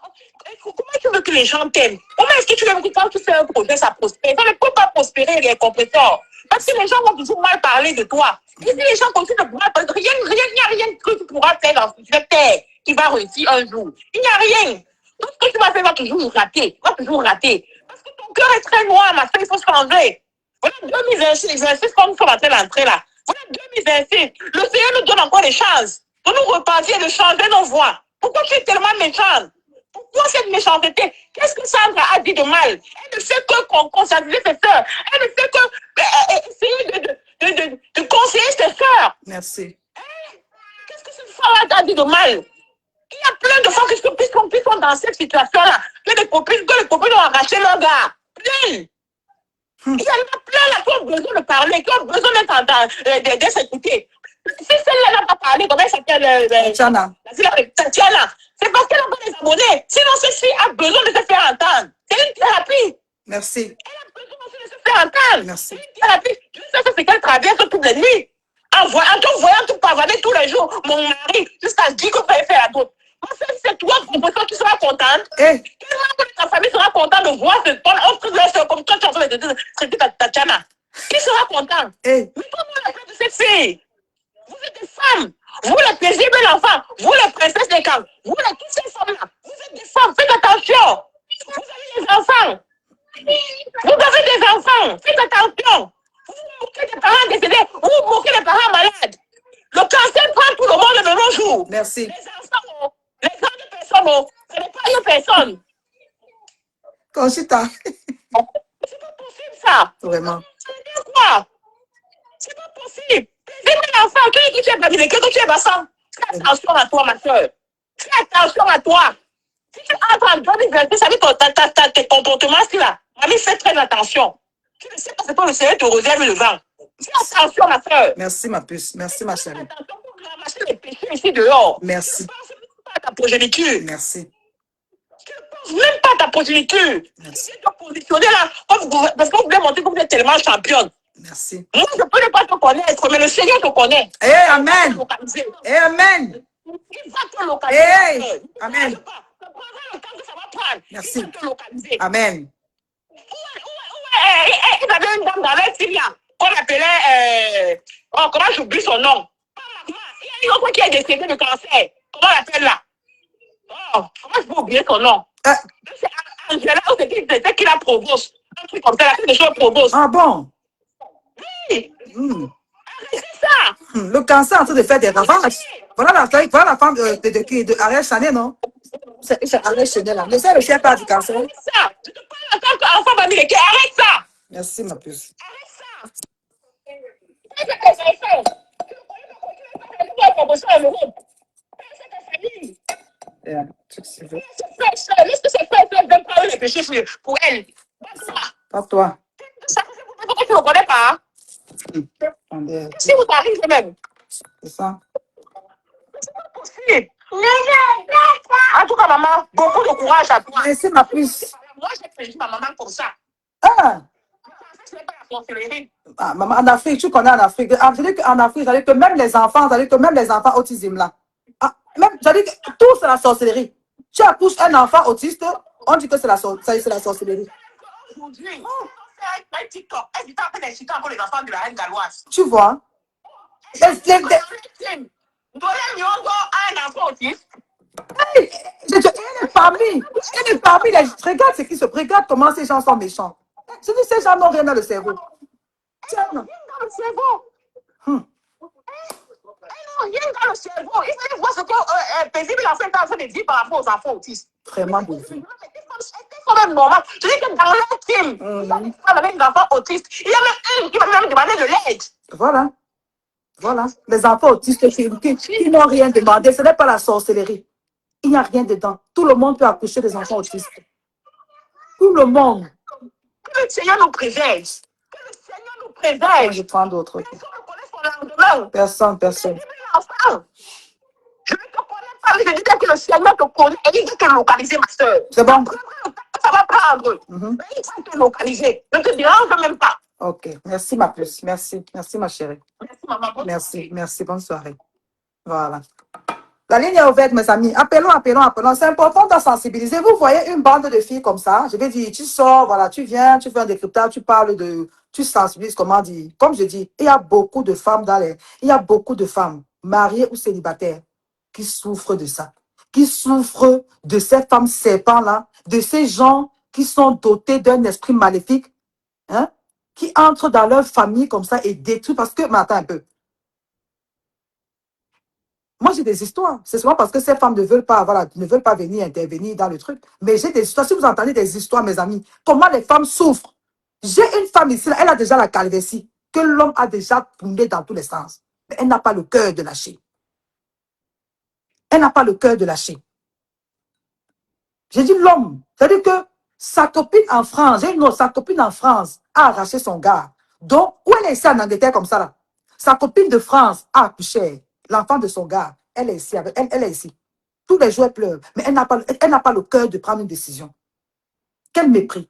Comment tu veux que les gens t'aiment? Comment est-ce que tu veux que quand tu fais un projet, ça prospère? Ça ne peut pas prospérer, les compresseurs. Parce que les gens vont toujours mal parler de toi. Et si les gens continuent de mal parler, il n'y a rien que tu pourras faire dans cette terre qui va réussir un jour. Il n'y a rien. Tout ce que tu vas faire va toujours rater. Parce que ton cœur est très noir, ma soeur, il faut changer. Voilà 2026, comme nous sommes en train d'entrer là. Voilà 2026. Le Seigneur nous donne encore des chances de nous repartir et de changer nos voix. Pourquoi tu es tellement méchante? Pourquoi cette méchanceté? Qu'est-ce que Sandra a dit de mal? Elle ne fait que conscientiser ses sœurs. Elle ne fait que essayer de conseiller ses sœurs. Merci. Qu'est-ce que cette femme a dit de mal? Il y a plein de femmes qui sont dans cette situation-là. Que les copines ont arraché leur gars. Plein. Il y en a plein là qui ont besoin de parler, qui ont besoin d'être s'écouter. Si celle-là n'a pas parlé, comment elle s'appelle? Tatiana. Tatiana. C'est parce qu'elle n'a pas des abonnés. Sinon, celle-ci a besoin de se faire entendre. C'est une thérapie. Merci. Elle a besoin aussi de se faire entendre. Merci. C'est une thérapie. Je sais ce qu'elle traverse toutes les nuits. En voyant tout pavaner tous les jours, mon mari, jusqu'à dire que vous allez faire à d'autres. C'est toi, professeur, qui sera contente. Quel membre de ta famille sera content de voir ce ton autre soeur comme toi, tu es en train de traiter Tatiana? Qui sera content? Mais comment la place de cette fille? Vous êtes des femmes. Vous, les paisibles enfants. Vous, les princesses des camps. Vous, toutes ces femmes-là. Vous êtes des femmes. Faites attention. Vous avez des enfants. Vous avez des enfants. Faites attention. Vous vous moquez des parents décédés. Vous vous moquez des parents malades. Le cancer prend tout le monde de nos jours. Merci. Les enfants, les grandes personnes, ce n'est pas une personne. Conchita. C'est pas possible, ça. Vraiment. C'est quoi? C'est pas possible. C'est mon enfant, que tu es babylé, que tu es bassant. Fais attention à toi, ma soeur. Fais attention à toi. Si tu entres en 2022, ça veut dire tes comportements, là. Mamie, fais très attention. Tu ne sais pas ce que le Seigneur te réserve le vent. Fais attention, ma soeur. Merci, ma puce. Merci, ma chérie. Attention pour ramasser les péchés ici dehors. Merci. Tu ne penses même pas à ta progéniture. Merci. Tu ne penses même pas à ta progéniture. Merci. Tu dois te positionner là, parce que vous voulez montrer que vous êtes tellement championne. Merci. Moi, je ne peux pas te connaître, mais le Seigneur te connaît. Eh, amen. Eh, amen. Il va te localiser. Eh, amen. Ça prendra le temps que ça va prendre. Merci. Il va te localiser. Amen. Il y avait une dame dans la Syrie qu'on appelait... comment j'oublie son nom? Il y a une autre qui est décédée de cancer. Comment on l'appelle là? Comment je peux oublier son nom? C'est Angela, c'est qui la provoque. Un truc comme ça, la fille de choses provoque. Ah bon? Oui. C'est ça. Le cancer est en train de faire des ravages. Voilà la femme de Ariel Chanel, non? C'est Ariel Chanel, là. Ne sais le chien pas du cancer. C'est ça. Je te parle en tant qu'enfant familier. Arrête ça. Merci, ma puce. Arrête ça. Qu'est-ce que tu as fait? Tu as proposé en Europe. C'est ta famille. Laisse que c'est fait. Je vais prendre les péchés pour elle. Pas toi. Pourquoi tu ne le connais pas? Si vous arrivez même. C'est ça. C'est pas possible. En tout cas, maman, beaucoup de courage à toi. Merci, ma puce. Moi, j'ai prévu ma maman pour ça. Ah! Ce n'est pas la sorcellerie. Ah, maman, en Afrique, tu connais en Afrique. En Afrique, j'allais que même les enfants autismes là. Ah, même, j'allais que tout c'est la sorcellerie. Tu accouches un enfant autiste, on dit que c'est la sorcellerie. Aujourd'hui, un TikTok. Elle dit en train d'inciter encore les enfants de la reine galloise. Tu vois? Un enfant autiste. Elle est parmi les... Regarde ce qui se... Regarde comment ces gens sont méchants. Je dis, ces gens n'ont rien dans le cerveau. Tiens. Rien dans le cerveau. Elles n'ont rien dans le cerveau. Il fallait voir ce que paisible l'enfant est en train de dire par rapport aux enfants autistes. Vraiment beau. quand même normal. Je dis que dans leur team, il y a des femmes avec des enfants autistes. Il y a même une qui m'a même demandé de l'aide. Voilà. Voilà. Les enfants autistes qui n'ont rien demandé, ce n'est pas la sorcellerie. Il n'y a rien dedans. Tout le monde peut accoucher des enfants autistes. Tout le monde. Que le Seigneur nous préserve. Que le Seigneur nous préserve. Je prends d'autres. Personne ne connaît son lendemain. Personne. Je vais te connaître, je dis que le Seigneur te connaît et il dit te localiser, ma soeur. C'est bon. Ça va prendre. Mais il va te localiser. Ne te dérange même pas. Ok. Merci, ma puce. Merci, ma chérie. Merci, maman. Merci. Bonne soirée. Voilà. La ligne est ouverte, mes amis. Appelons. C'est important de sensibiliser. Vous voyez une bande de filles comme ça. Je vais dire, tu sors, voilà, tu viens, tu fais un décryptage, tu parles de... Tu sensibilises, comment dire. Comme je dis, il y a beaucoup de femmes il y a beaucoup de femmes, mariées ou célibataires, qui souffrent de ça. Qui souffrent de ces femmes serpents-là, de ces gens qui sont dotés d'un esprit maléfique, hein, qui entrent dans leur famille comme ça et détruisent. Parce que, mais attends un peu. Moi, j'ai des histoires. C'est souvent parce que ces femmes ne veulent pas, voilà, ne veulent pas venir intervenir dans le truc. Mais j'ai des histoires. Si vous entendez des histoires, mes amis, comment les femmes souffrent. J'ai une femme ici, là, elle a déjà la calvitie, que l'homme a déjà tourné dans tous les sens. Mais elle n'a pas le cœur de lâcher. Elle n'a pas le cœur de lâcher. J'ai dit l'homme. C'est-à-dire que sa copine en France, sa copine en France a arraché son gars. Donc, où elle est ici en Angleterre comme ça, là? Sa copine de France a accouché. L'enfant de son gars, elle est ici. Elle est ici. Tous les jours, elle pleure. Mais elle n'a pas le cœur de prendre une décision. Quel mépris.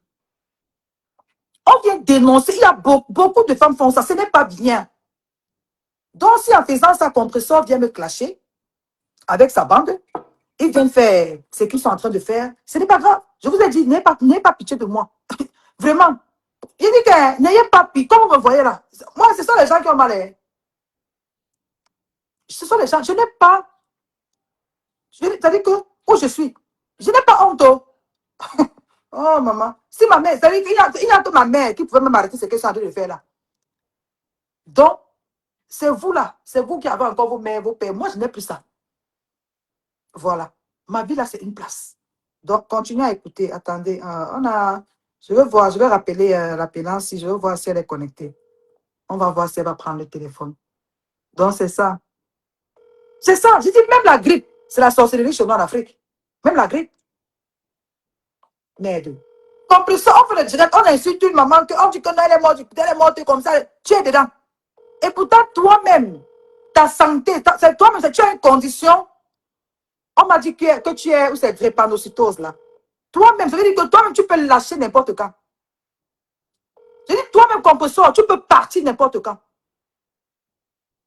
On vient dénoncer. Il y a beaucoup de femmes font ça. Ce n'est pas bien. Donc, si en faisant ça, compresseur vient me clasher avec sa bande, ils viennent faire ce qu'ils sont en train de faire. Ce n'est pas grave. Je vous ai dit, n'ayez pas pitié de moi. Vraiment. Il dit que n'ayez pas pitié. Comme vous me voyez là. Moi, ce sont les gens qui ont mal. Ce sont les gens. Je n'ai pas. C'est-à-dire que où je suis, je n'ai pas honte. Oh, maman. Si ma mère, c'est-à-dire qu'il y a ma mère qui pouvait même arrêter ce qu'elle est en train de faire là. Donc, c'est vous là. C'est vous qui avez encore vos mères, vos pères. Moi, je n'ai plus ça. Voilà. Ma vie là, c'est une place. Donc, continuez à écouter. Attendez. Je vais rappeler l'appelant si je veux voir si elle est connectée. On va voir si elle va prendre le téléphone. Donc, c'est ça. C'est ça. Je dis même la grippe. C'est la sorcellerie chez nous en Afrique. Même la grippe. Merde. Comme plus ça, on fait le direct, on insulte une maman, on dit qu'elle est morte comme ça, tu es dedans. Et pourtant, toi-même, ta santé, c'est toi-même, tu as une condition. On m'a dit que tu es, ou c'est drépanocytose là. Toi-même, ça veut dire que toi-même, tu peux lâcher n'importe quand. Je dis, toi-même, compresseur, tu peux partir n'importe quand.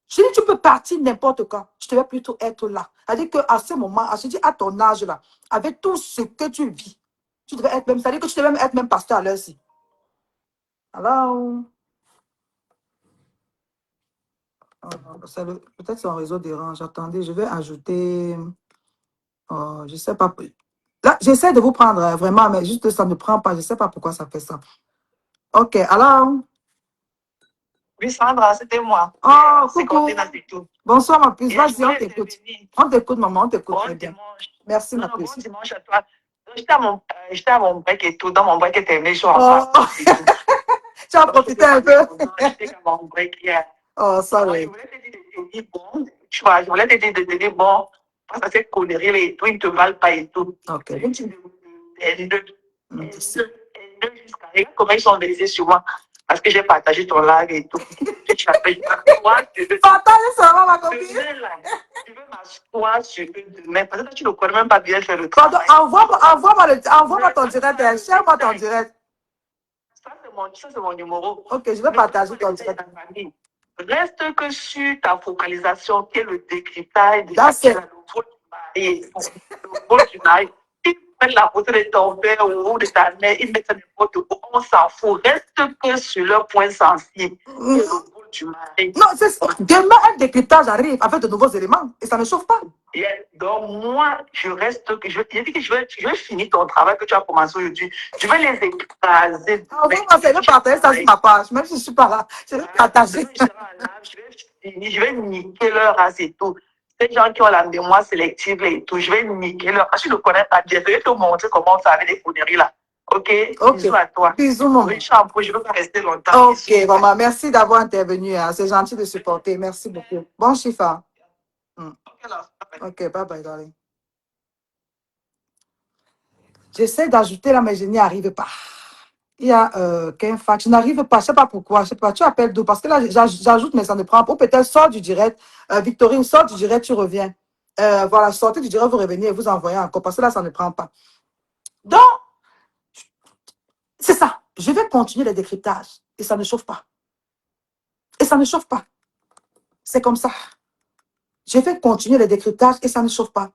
Je dis, tu peux partir n'importe quand. Je devais plutôt être là. C'est-à-dire qu'à ce moment, je dis, à ton âge là, avec tout ce que tu vis, tu devais être même, c'est-à-dire que tu devais même être même pasteur à l'heure-ci. Alors, peut-être son réseau dérange. Attendez, je vais ajouter, je ne sais pas. Là, j'essaie de vous prendre vraiment, mais juste ça ne prend pas. Je ne sais pas pourquoi ça fait ça. Ok, alors. Oui, Sandra, c'était moi. Oh, coucou. Bonsoir, ma puce. Vas-y, on t'écoute. On t'écoute, maman, on t'écoute très bien. Merci, ma puce. Bon dimanche à toi. J'étais à mon break et tout. Dans mon break est terminé, je suis en France. Tu as profité un peu. J'étais à mon break hier. Oh, sorry. Je voulais te dire, bon, tu vois, je voulais te dire, bon, face à cette connerie et tout, ils ne te valent pas et tout. Ok. Regarde comment ils sont baisés sur moi. Parce que j'ai partagé ton live et tout. Partage ça, ma copine. Je veux m'asseoir sur eux demain. Parce que tu ne connais même pas bien faire le travail. Envoie-moi ton direct. Share-moi ton direct. Ça, c'est mon numéro. Ok, je vais partager ton direct. Reste que sur ta focalisation, qui est le décryptage de le rôle du mari. Ils prennent la photo de ton père ou de ta mère, ils mettent ça n'importe où, on s'en fout. Reste que sur leur point sensible, le rôle du mari. Non, demain, un décryptage arrive avec de nouveaux éléments et ça ne chauffe pas. Donc, moi, je reste, je vais finir ton travail que tu as commencé aujourd'hui. Je vais les écraser. Je vais partager ça sur ma page, même si je ne suis pas là. Je vais partager. Je vais niquer leur race et tout. Ces gens qui ont la mémoire sélective et tout, je vais niquer leur race. Je ne connais pas bien. Je vais te montrer comment on fait avec les conneries là. Ok, bisous à toi. Bisous, maman. Oui, je suis en pause, je ne veux pas rester longtemps. Ok, maman, merci d'avoir intervenu. Hein. C'est gentil de supporter. Merci beaucoup. Bon, Chifa. Ok, bye bye, darling. J'essaie d'ajouter là, mais je n'y arrive pas. Il y a qu'un fax. Je n'arrive pas. Je ne sais pas pourquoi. Je sais pas. Tu appelles d'où? Parce que là, j'ajoute, mais ça ne prend pas. Ou peut-être sort du direct. Victorine, sort du direct, tu reviens. Voilà, sortez du direct, vous revenez et vous envoyez encore. Parce que là, ça ne prend pas. Donc, c'est ça. Je vais continuer les décryptages. Et ça ne chauffe pas. Et ça ne chauffe pas. C'est comme ça. Je vais continuer les décryptages et ça ne chauffe pas.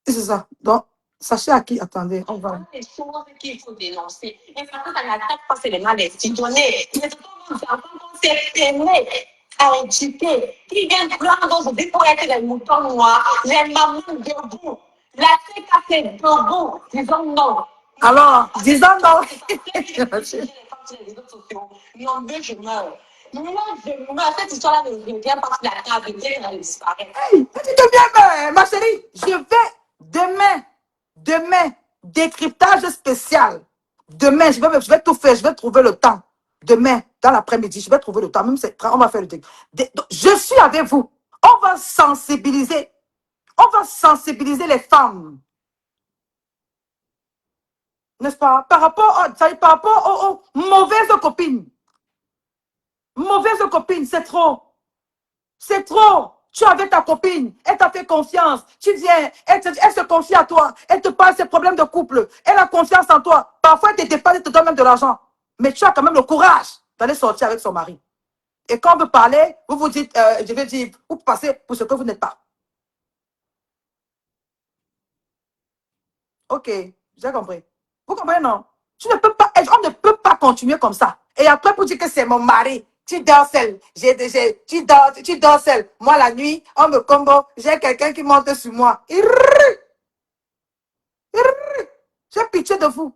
Et c'est ça. Donc, sachez à qui. Attendez, on va. Les choses qu'il faut dénoncer. Et ça n'attaque pas seulement les citoyens. Mais tous nos enfants qu'on s'est peiné à éduquer, qui viennent prendre aujourd'hui pour être les moutons noirs, les mamans debout, la CKC debout, disons non. Alors, disons non. Non, je meurs. Moi, je meurs. Cette histoire-là ne revient pas sur la table. Elle disparaît. Hey, tu te viens, ma chérie. Je vais demain, décryptage spécial. Demain, je vais tout faire. Je vais trouver le temps. Demain, dans l'après-midi, je vais trouver le temps. Même on va faire le décryptage. Je suis avec vous. On va sensibiliser. On va sensibiliser les femmes. N'est-ce pas? Par rapport aux mauvaises copines. Mauvaises copines, c'est trop. C'est trop. Tu es avec ta copine, elle t'a fait confiance. Tu viens, elle se confie à toi. Elle te parle de ses problèmes de couple. Elle a confiance en toi. Parfois, elle te dépasse, elle te donne même de l'argent. Mais tu as quand même le courage d'aller sortir avec son mari. Et quand vous parlez, vous vous dites, je vais dire, vous passez pour ce que vous n'êtes pas. Ok, j'ai compris. Vous comprenez, non? On ne peut pas continuer comme ça. Et après, pour dire que c'est mon mari, tu dors seul. Tu dors seul. Moi, la nuit, on me combo. J'ai quelqu'un qui monte sur moi. J'ai pitié de vous.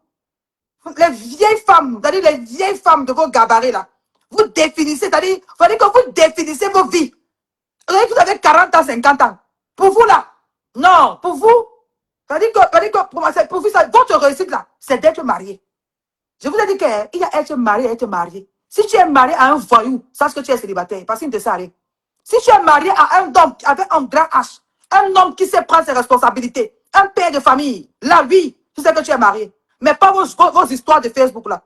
Les vieilles femmes, c'est-à-dire les vieilles femmes de vos gabarits là. Vous définissez, c'est-à-dire que vous définissez vos vies. Vous avez 40 ans, 50 ans. Pour vous là, non, pour vous, c'est-à-dire que pour vous, votre réussite là, c'est d'être marié. Je vous ai dit qu'il y a être marié et être marié. Si tu es marié à un voyou, sache que tu es célibataire, parce qu'il ne te sert à rien. Si tu es marié à un homme avec un grand H, un homme qui sait prendre ses responsabilités, un père de famille, là, oui, tu sais que tu es marié. Mais pas vos histoires de Facebook là.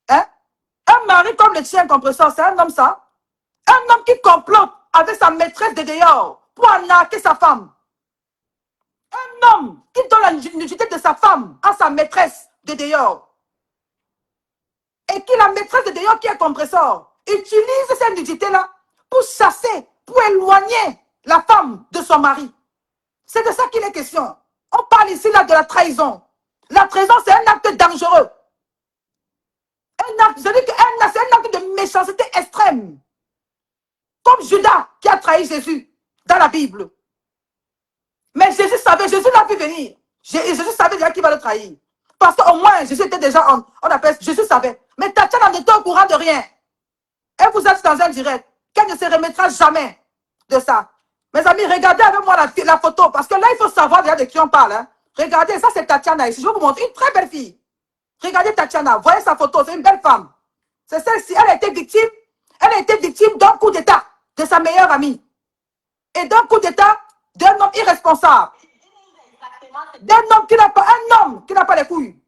Hein? Un mari comme le tien, compresseur, c'est un homme ça. Un homme qui complote avec sa maîtresse de dehors pour arnaquer sa femme. Un homme qui donne la nudité de sa femme à sa maîtresse de dehors. Et qui la maîtresse de dehors qui est compresseur utilise cette nudité-là pour chasser, pour éloigner la femme de son mari. C'est de ça qu'il est question. On parle ici là de la trahison. La trahison, c'est un acte dangereux. C'est un acte de méchanceté extrême. Comme Judas qui a trahi Jésus dans la Bible. Mais Jésus savait, Jésus l'a vu venir. Jésus savait déjà qui va le trahir. Parce qu'au moins, Jésus était déjà, on appelle, Jésus savait. Mais Tatiana n'était au courant de rien. Et vous êtes dans un direct. Qu'elle ne se remettra jamais de ça. Mes amis, regardez avec moi la photo. Parce que là, il faut savoir déjà de qui on parle. Hein. Regardez, ça c'est Tatiana ici. Je vais vous montrer une très belle fille. Regardez Tatiana. Voyez sa photo. C'est une belle femme. C'est celle-ci. Elle a été victime d'un coup d'état de sa meilleure amie. Et d'un coup d'état d'un homme irresponsable. D'un homme qui n'a pas les couilles.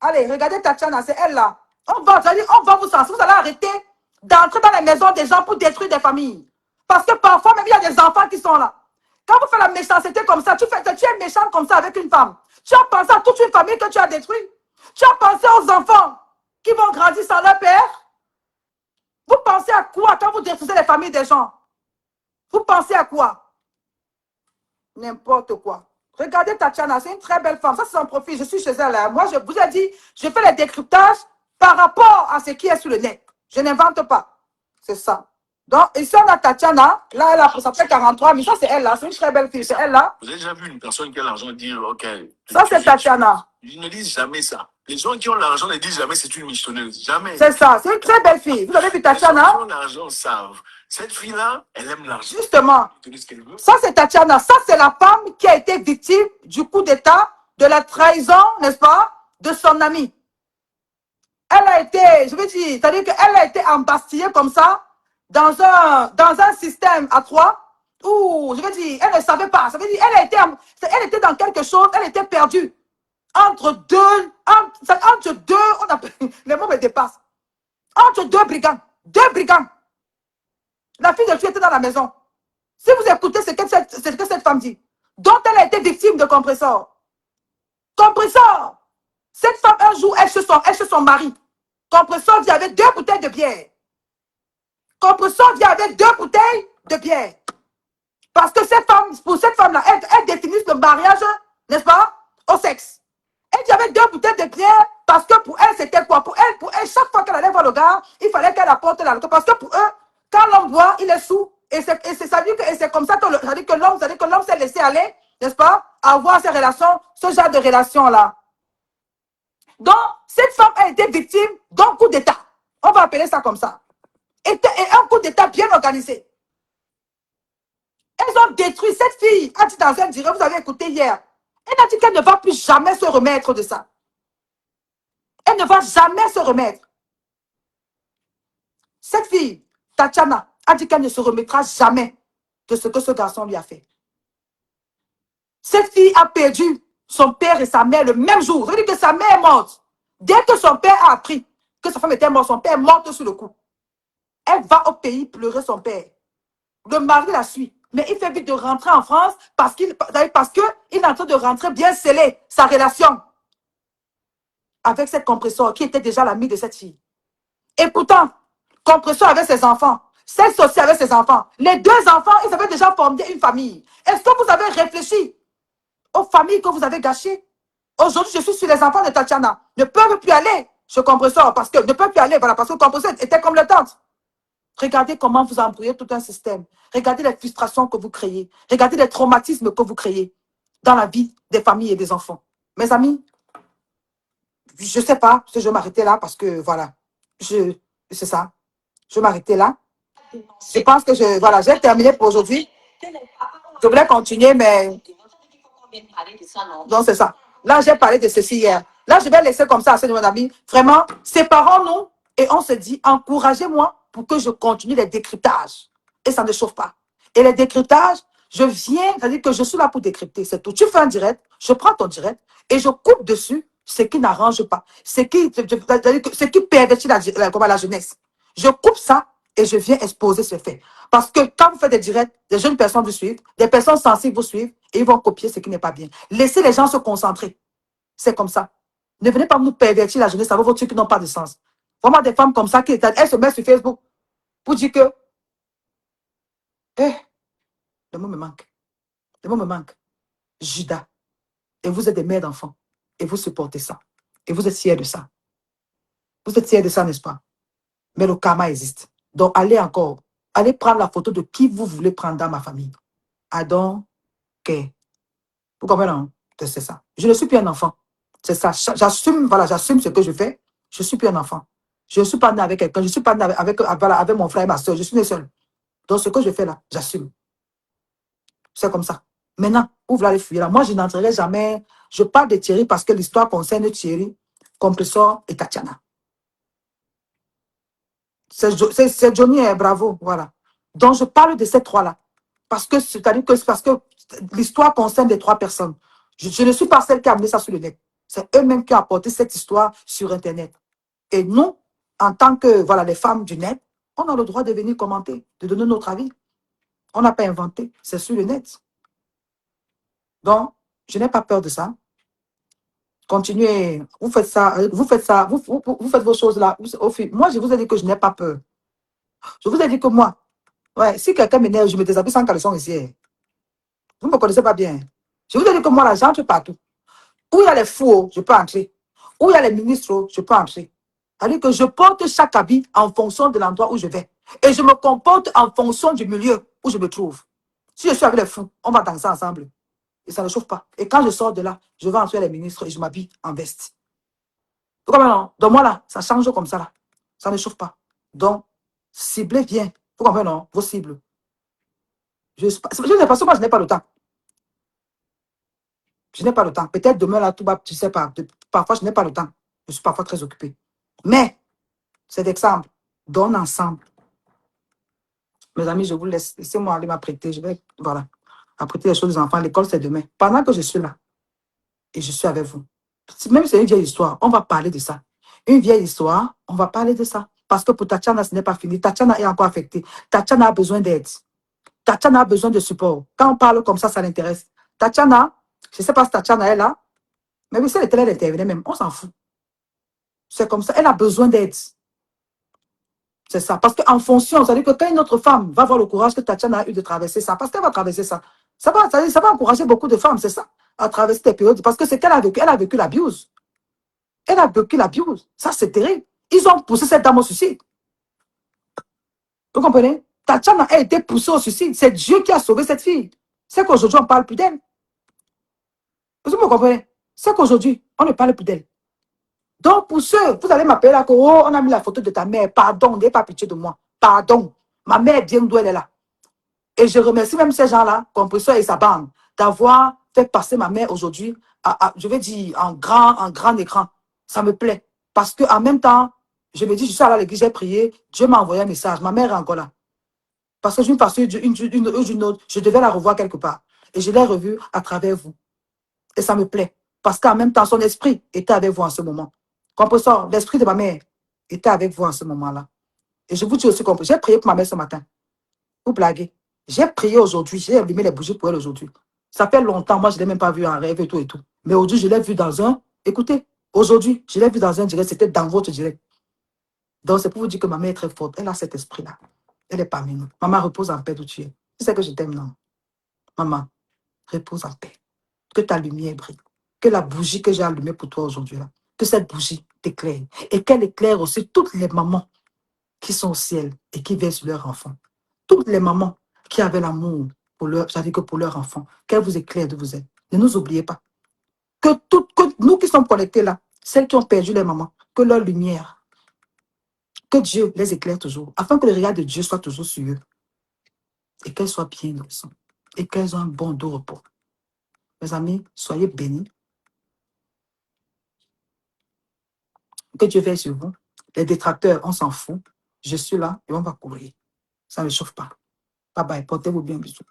Allez, regardez Tatiana, c'est elle là. On va vous censurer. Vous allez arrêter d'entrer dans les maisons des gens pour détruire des familles. Parce que parfois, même il y a des enfants qui sont là. Quand vous faites la méchanceté comme ça, tu es méchant comme ça avec une femme. Tu as pensé à toute une famille que tu as détruite. Tu as pensé aux enfants qui vont grandir sans leur père. Vous pensez à quoi quand vous détruisez les familles des gens? Vous pensez à quoi? N'importe quoi. Regardez Tatiana, c'est une très belle femme. Ça, c'est son profil. Je suis chez elle. Hein. Moi, je vous ai dit, je fais les décryptages par rapport à ce qui est sur le net. Je n'invente pas. C'est ça. Donc, ici, on a Tatiana. Là, ça fait 43, mais ça, c'est elle là. C'est une très belle fille. C'est elle là. Vous avez déjà vu une personne qui a l'argent dire, OK. Ça, c'est Tatiana. Ils ne disent jamais ça. Les gens qui ont l'argent ne disent jamais c'est une michonneuse. Jamais. C'est ça. C'est une très belle fille. Vous avez vu Tatiana? Les gens qui ont l'argent savent. Cette fille-là, elle aime l'argent. Justement. Ça, c'est Tatiana. Ça, c'est la femme qui a été victime du coup d'état, de la trahison, n'est-ce pas, de son ami. Elle a été, je veux dire, c'est-à-dire qu'elle a été embastillée comme ça dans un système à trois où, je veux dire, elle ne savait pas. Ça veut dire, elle était dans quelque chose, elle était perdue. Entre deux, on appelle, les mots me dépassent. Entre deux brigands. Deux brigands. La fille de Dieu était dans la maison. Si vous écoutez ce que cette femme dit, dont elle a été victime de compresseur. Compresseur. Cette femme, un jour, elle chez son mari. Compresseur vient avec 2 bouteilles de bière. Compresseur vient avec 2 bouteilles de bière. Parce que pour cette femme-là, elle définit le mariage, n'est-ce pas, au sexe. Elle dit avec 2 bouteilles de bière parce que pour elle, c'était quoi? Pour elle, chaque fois qu'elle allait voir le gars, il fallait qu'elle apporte l'alcool. Parce que pour eux, quand l'homme boit, il est sous. Et c'est comme ça que l'homme s'est laissé aller, n'est-ce pas, avoir ces relations, ce genre de relations-là. Donc, cette femme a été victime d'un coup d'État. On va appeler ça comme ça. Et un coup d'État bien organisé. Elles ont détruit cette fille. A dit dans un direct, vous avez écouté hier. Elle a dit qu'elle ne va plus jamais se remettre de ça. Elle ne va jamais se remettre. Cette fille, Tatiana, a dit qu'elle ne se remettra jamais de ce que ce garçon lui a fait. Cette fille a perdu son père et sa mère le même jour. Ça veut dire que sa mère est morte. Dès que son père a appris que sa femme était morte, son père est mort sur le coup. Elle va au pays pleurer son père. Le mari la suit. Mais il fait vite de rentrer en France parce qu'il est en train de rentrer bien scellé sa relation avec cette compresseur qui était déjà l'amie de cette fille. Et pourtant, compresseur avait ses enfants. Sexe aussi avec ses enfants. Les 2 enfants, ils avaient déjà formé une famille. Est-ce que vous avez réfléchi aux familles que vous avez gâchées? Aujourd'hui, je suis sur les enfants de Tatiana. Ne peuvent plus aller chez compresseur parce que ne peuvent plus aller, voilà, parce que le compresseur était comme le tante. Regardez comment vous embrouillez tout un système. Regardez les frustrations que vous créez. Regardez les traumatismes que vous créez dans la vie des familles et des enfants. Mes amis, je ne sais pas si je vais m'arrêter là parce que, voilà, c'est ça. Je vais m'arrêter là. Je pense que j'ai terminé pour aujourd'hui. Je voulais continuer, mais... Donc, c'est ça. Là, j'ai parlé de ceci hier. Là, je vais laisser comme ça à ce mon ami. Vraiment, séparons-nous et on se dit, encouragez-moi pour que je continue les décryptages. Et ça ne chauffe pas. Et les décryptages, je viens, c'est-à-dire que je suis là pour décrypter. C'est tout. Tu fais un direct, je prends ton direct et je coupe dessus ce qui n'arrange pas, ce qui pervertit la jeunesse. Je coupe ça et je viens exposer ce fait. Parce que quand vous faites des directs, des jeunes personnes vous suivent, des personnes sensibles vous suivent et ils vont copier ce qui n'est pas bien. Laissez les gens se concentrer. C'est comme ça. Ne venez pas nous pervertir la jeunesse avec vos trucs qui n'ont pas de sens. Vraiment des femmes comme ça, elles se mettent sur Facebook pour dire que le mot me manque. Le mot me manque. Judas. Et vous êtes des mères d'enfants. Et vous supportez ça. Et vous êtes fiers de ça. Vous êtes fiers de ça, n'est-ce pas? Mais le karma existe. Donc, allez prendre la photo de qui vous voulez prendre dans ma famille. I don't care. Vous comprenez, non? C'est ça. Je ne suis plus un enfant. C'est ça. J'assume ce que je fais. Je ne suis plus un enfant. Je ne suis pas né avec quelqu'un. Je ne suis pas né avec mon frère et ma soeur. Je suis né seul. Donc, ce que je fais là, j'assume. C'est comme ça. Maintenant, où vous allez fuir là? Moi, je n'entrerai jamais. Je parle de Thierry parce que l'histoire concerne Thierry, Compresseur et Tatiana. C'est Johnny et Bravo, voilà. Donc, je parle de ces 3-là. Parce que l'histoire concerne les 3 personnes. Je ne suis pas celle qui a amené ça sur le net. C'est eux-mêmes qui ont apporté cette histoire sur Internet. Et nous, en tant que, voilà, les femmes du net, on a le droit de venir commenter, de donner notre avis. On n'a pas inventé, c'est sur le net. Donc, je n'ai pas peur de ça. Continuez, vous faites ça, vous faites vos choses là. Moi, je vous ai dit que je n'ai pas peur. Je vous ai dit que moi, ouais, si quelqu'un m'énerve, je me déshabille sans caleçon ici. Vous ne me connaissez pas bien. Je vous ai dit que moi, là, j'entre partout. Où il y a les fous, je peux entrer. Où il y a les ministres, je peux entrer. C'est-à-dire que je porte chaque habit en fonction de l'endroit où je vais. Et je me comporte en fonction du milieu où je me trouve. Si je suis avec les fous, on va danser ensemble. Et ça ne chauffe pas. Et quand je sors de là, je vais entrer les ministres et je m'habille en veste. Vous comprenez, non? Donc moi là, ça change comme ça là. Ça ne chauffe pas. Donc, ciblez bien. Vous comprenez, non? Vos cibles. Je sais pas, parce que moi, je n'ai pas le temps. Je n'ai pas le temps. Peut-être demain là, tout va, tu sais pas. Parfois, je n'ai pas le temps. Je suis parfois très occupée. Mais, cet exemple, donne ensemble. Mes amis, je vous laisse. Laissez-moi aller m'apprêter. Je vais, voilà, apprêter les choses des enfants. L'école, c'est demain. Pendant que je suis là, et je suis avec vous. Même si c'est une vieille histoire, on va parler de ça. Une vieille histoire, on va parler de ça. Parce que pour Tatiana, ce n'est pas fini. Tatiana est encore affectée. Tatiana a besoin d'aide. Tatiana a besoin de support. Quand on parle comme ça l'intéresse. Tatiana, je ne sais pas si Tatiana est là, mais oui, si elle était là, elle intervenait même. On s'en fout. C'est comme ça. Elle a besoin d'aide. C'est ça. Parce qu'en fonction, ça veut dire que quand une autre femme va avoir le courage que Tatiana a eu de traverser ça, parce qu'elle va traverser ça, ça va encourager beaucoup de femmes, c'est ça, à traverser des périodes. Parce que c'est qu'elle a vécu. Elle a vécu l'abuse. Elle a vécu l'abuse. Ça, c'est terrible. Ils ont poussé cette dame au suicide. Vous comprenez? Tatiana a été poussée au suicide. C'est Dieu qui a sauvé cette fille. C'est qu'aujourd'hui, on ne parle plus d'elle. Vous comprenez? C'est qu'aujourd'hui, on ne parle plus d'elle. Donc, pour ceux, vous allez m'appeler là, que, oh, on a mis la photo de ta mère. Pardon, n'ayez pas pitié de moi. Pardon. Ma mère est bien d'où elle est là. Et je remercie même ces gens-là, Compresseur et sa bande, d'avoir fait passer ma mère aujourd'hui, je vais dire, en grand écran. Ça me plaît. Parce qu'en même temps, je me dis, je suis allée à l'église, j'ai prié, Dieu m'a envoyé un message. Ma mère est encore là. Parce que je suis passée d'une autre, je devais la revoir quelque part. Et je l'ai revue à travers vous. Et ça me plaît. Parce qu'en même temps, son esprit était avec vous en ce moment. Compresseur, l'esprit de ma mère était avec vous en ce moment-là. Et je vous dis aussi, j'ai prié pour ma mère ce matin. Vous blaguez. J'ai prié aujourd'hui, j'ai allumé les bougies pour elle aujourd'hui. Ça fait longtemps, moi je ne l'ai même pas vu en rêve et tout et tout. Mais aujourd'hui, je l'ai vu dans un... Écoutez, aujourd'hui, je l'ai vu dans un direct, c'était dans votre direct. Donc c'est pour vous dire que ma mère est très forte. Elle a cet esprit-là. Elle est parmi nous. Maman, repose en paix d'où tu es. Tu sais que je t'aime, non? Maman, repose en paix. Que ta lumière brille. Que la bougie que j'ai allumée pour toi aujourd'hui, là, que cette bougie t'éclaire. Et qu'elle éclaire aussi toutes les mamans qui sont au ciel et qui veillent sur leurs enfants. Toutes les mamans qui avaient l'amour pour leur, j'avais que pour leurs enfants, qu'elles vous éclairent de vous êtes. Ne nous oubliez pas. Que nous qui sommes connectés là, celles qui ont perdu les mamans, que leur lumière, que Dieu les éclaire toujours, afin que le regard de Dieu soit toujours sur eux. Et qu'elles soient bien innocentes. Et qu'elles ont un bon doux repos. Mes amis, soyez bénis. Que Dieu veille sur vous. Les détracteurs, on s'en fout. Je suis là et on va courir. Ça ne chauffe pas. Bye bye. Portez-vous bien. Bisous.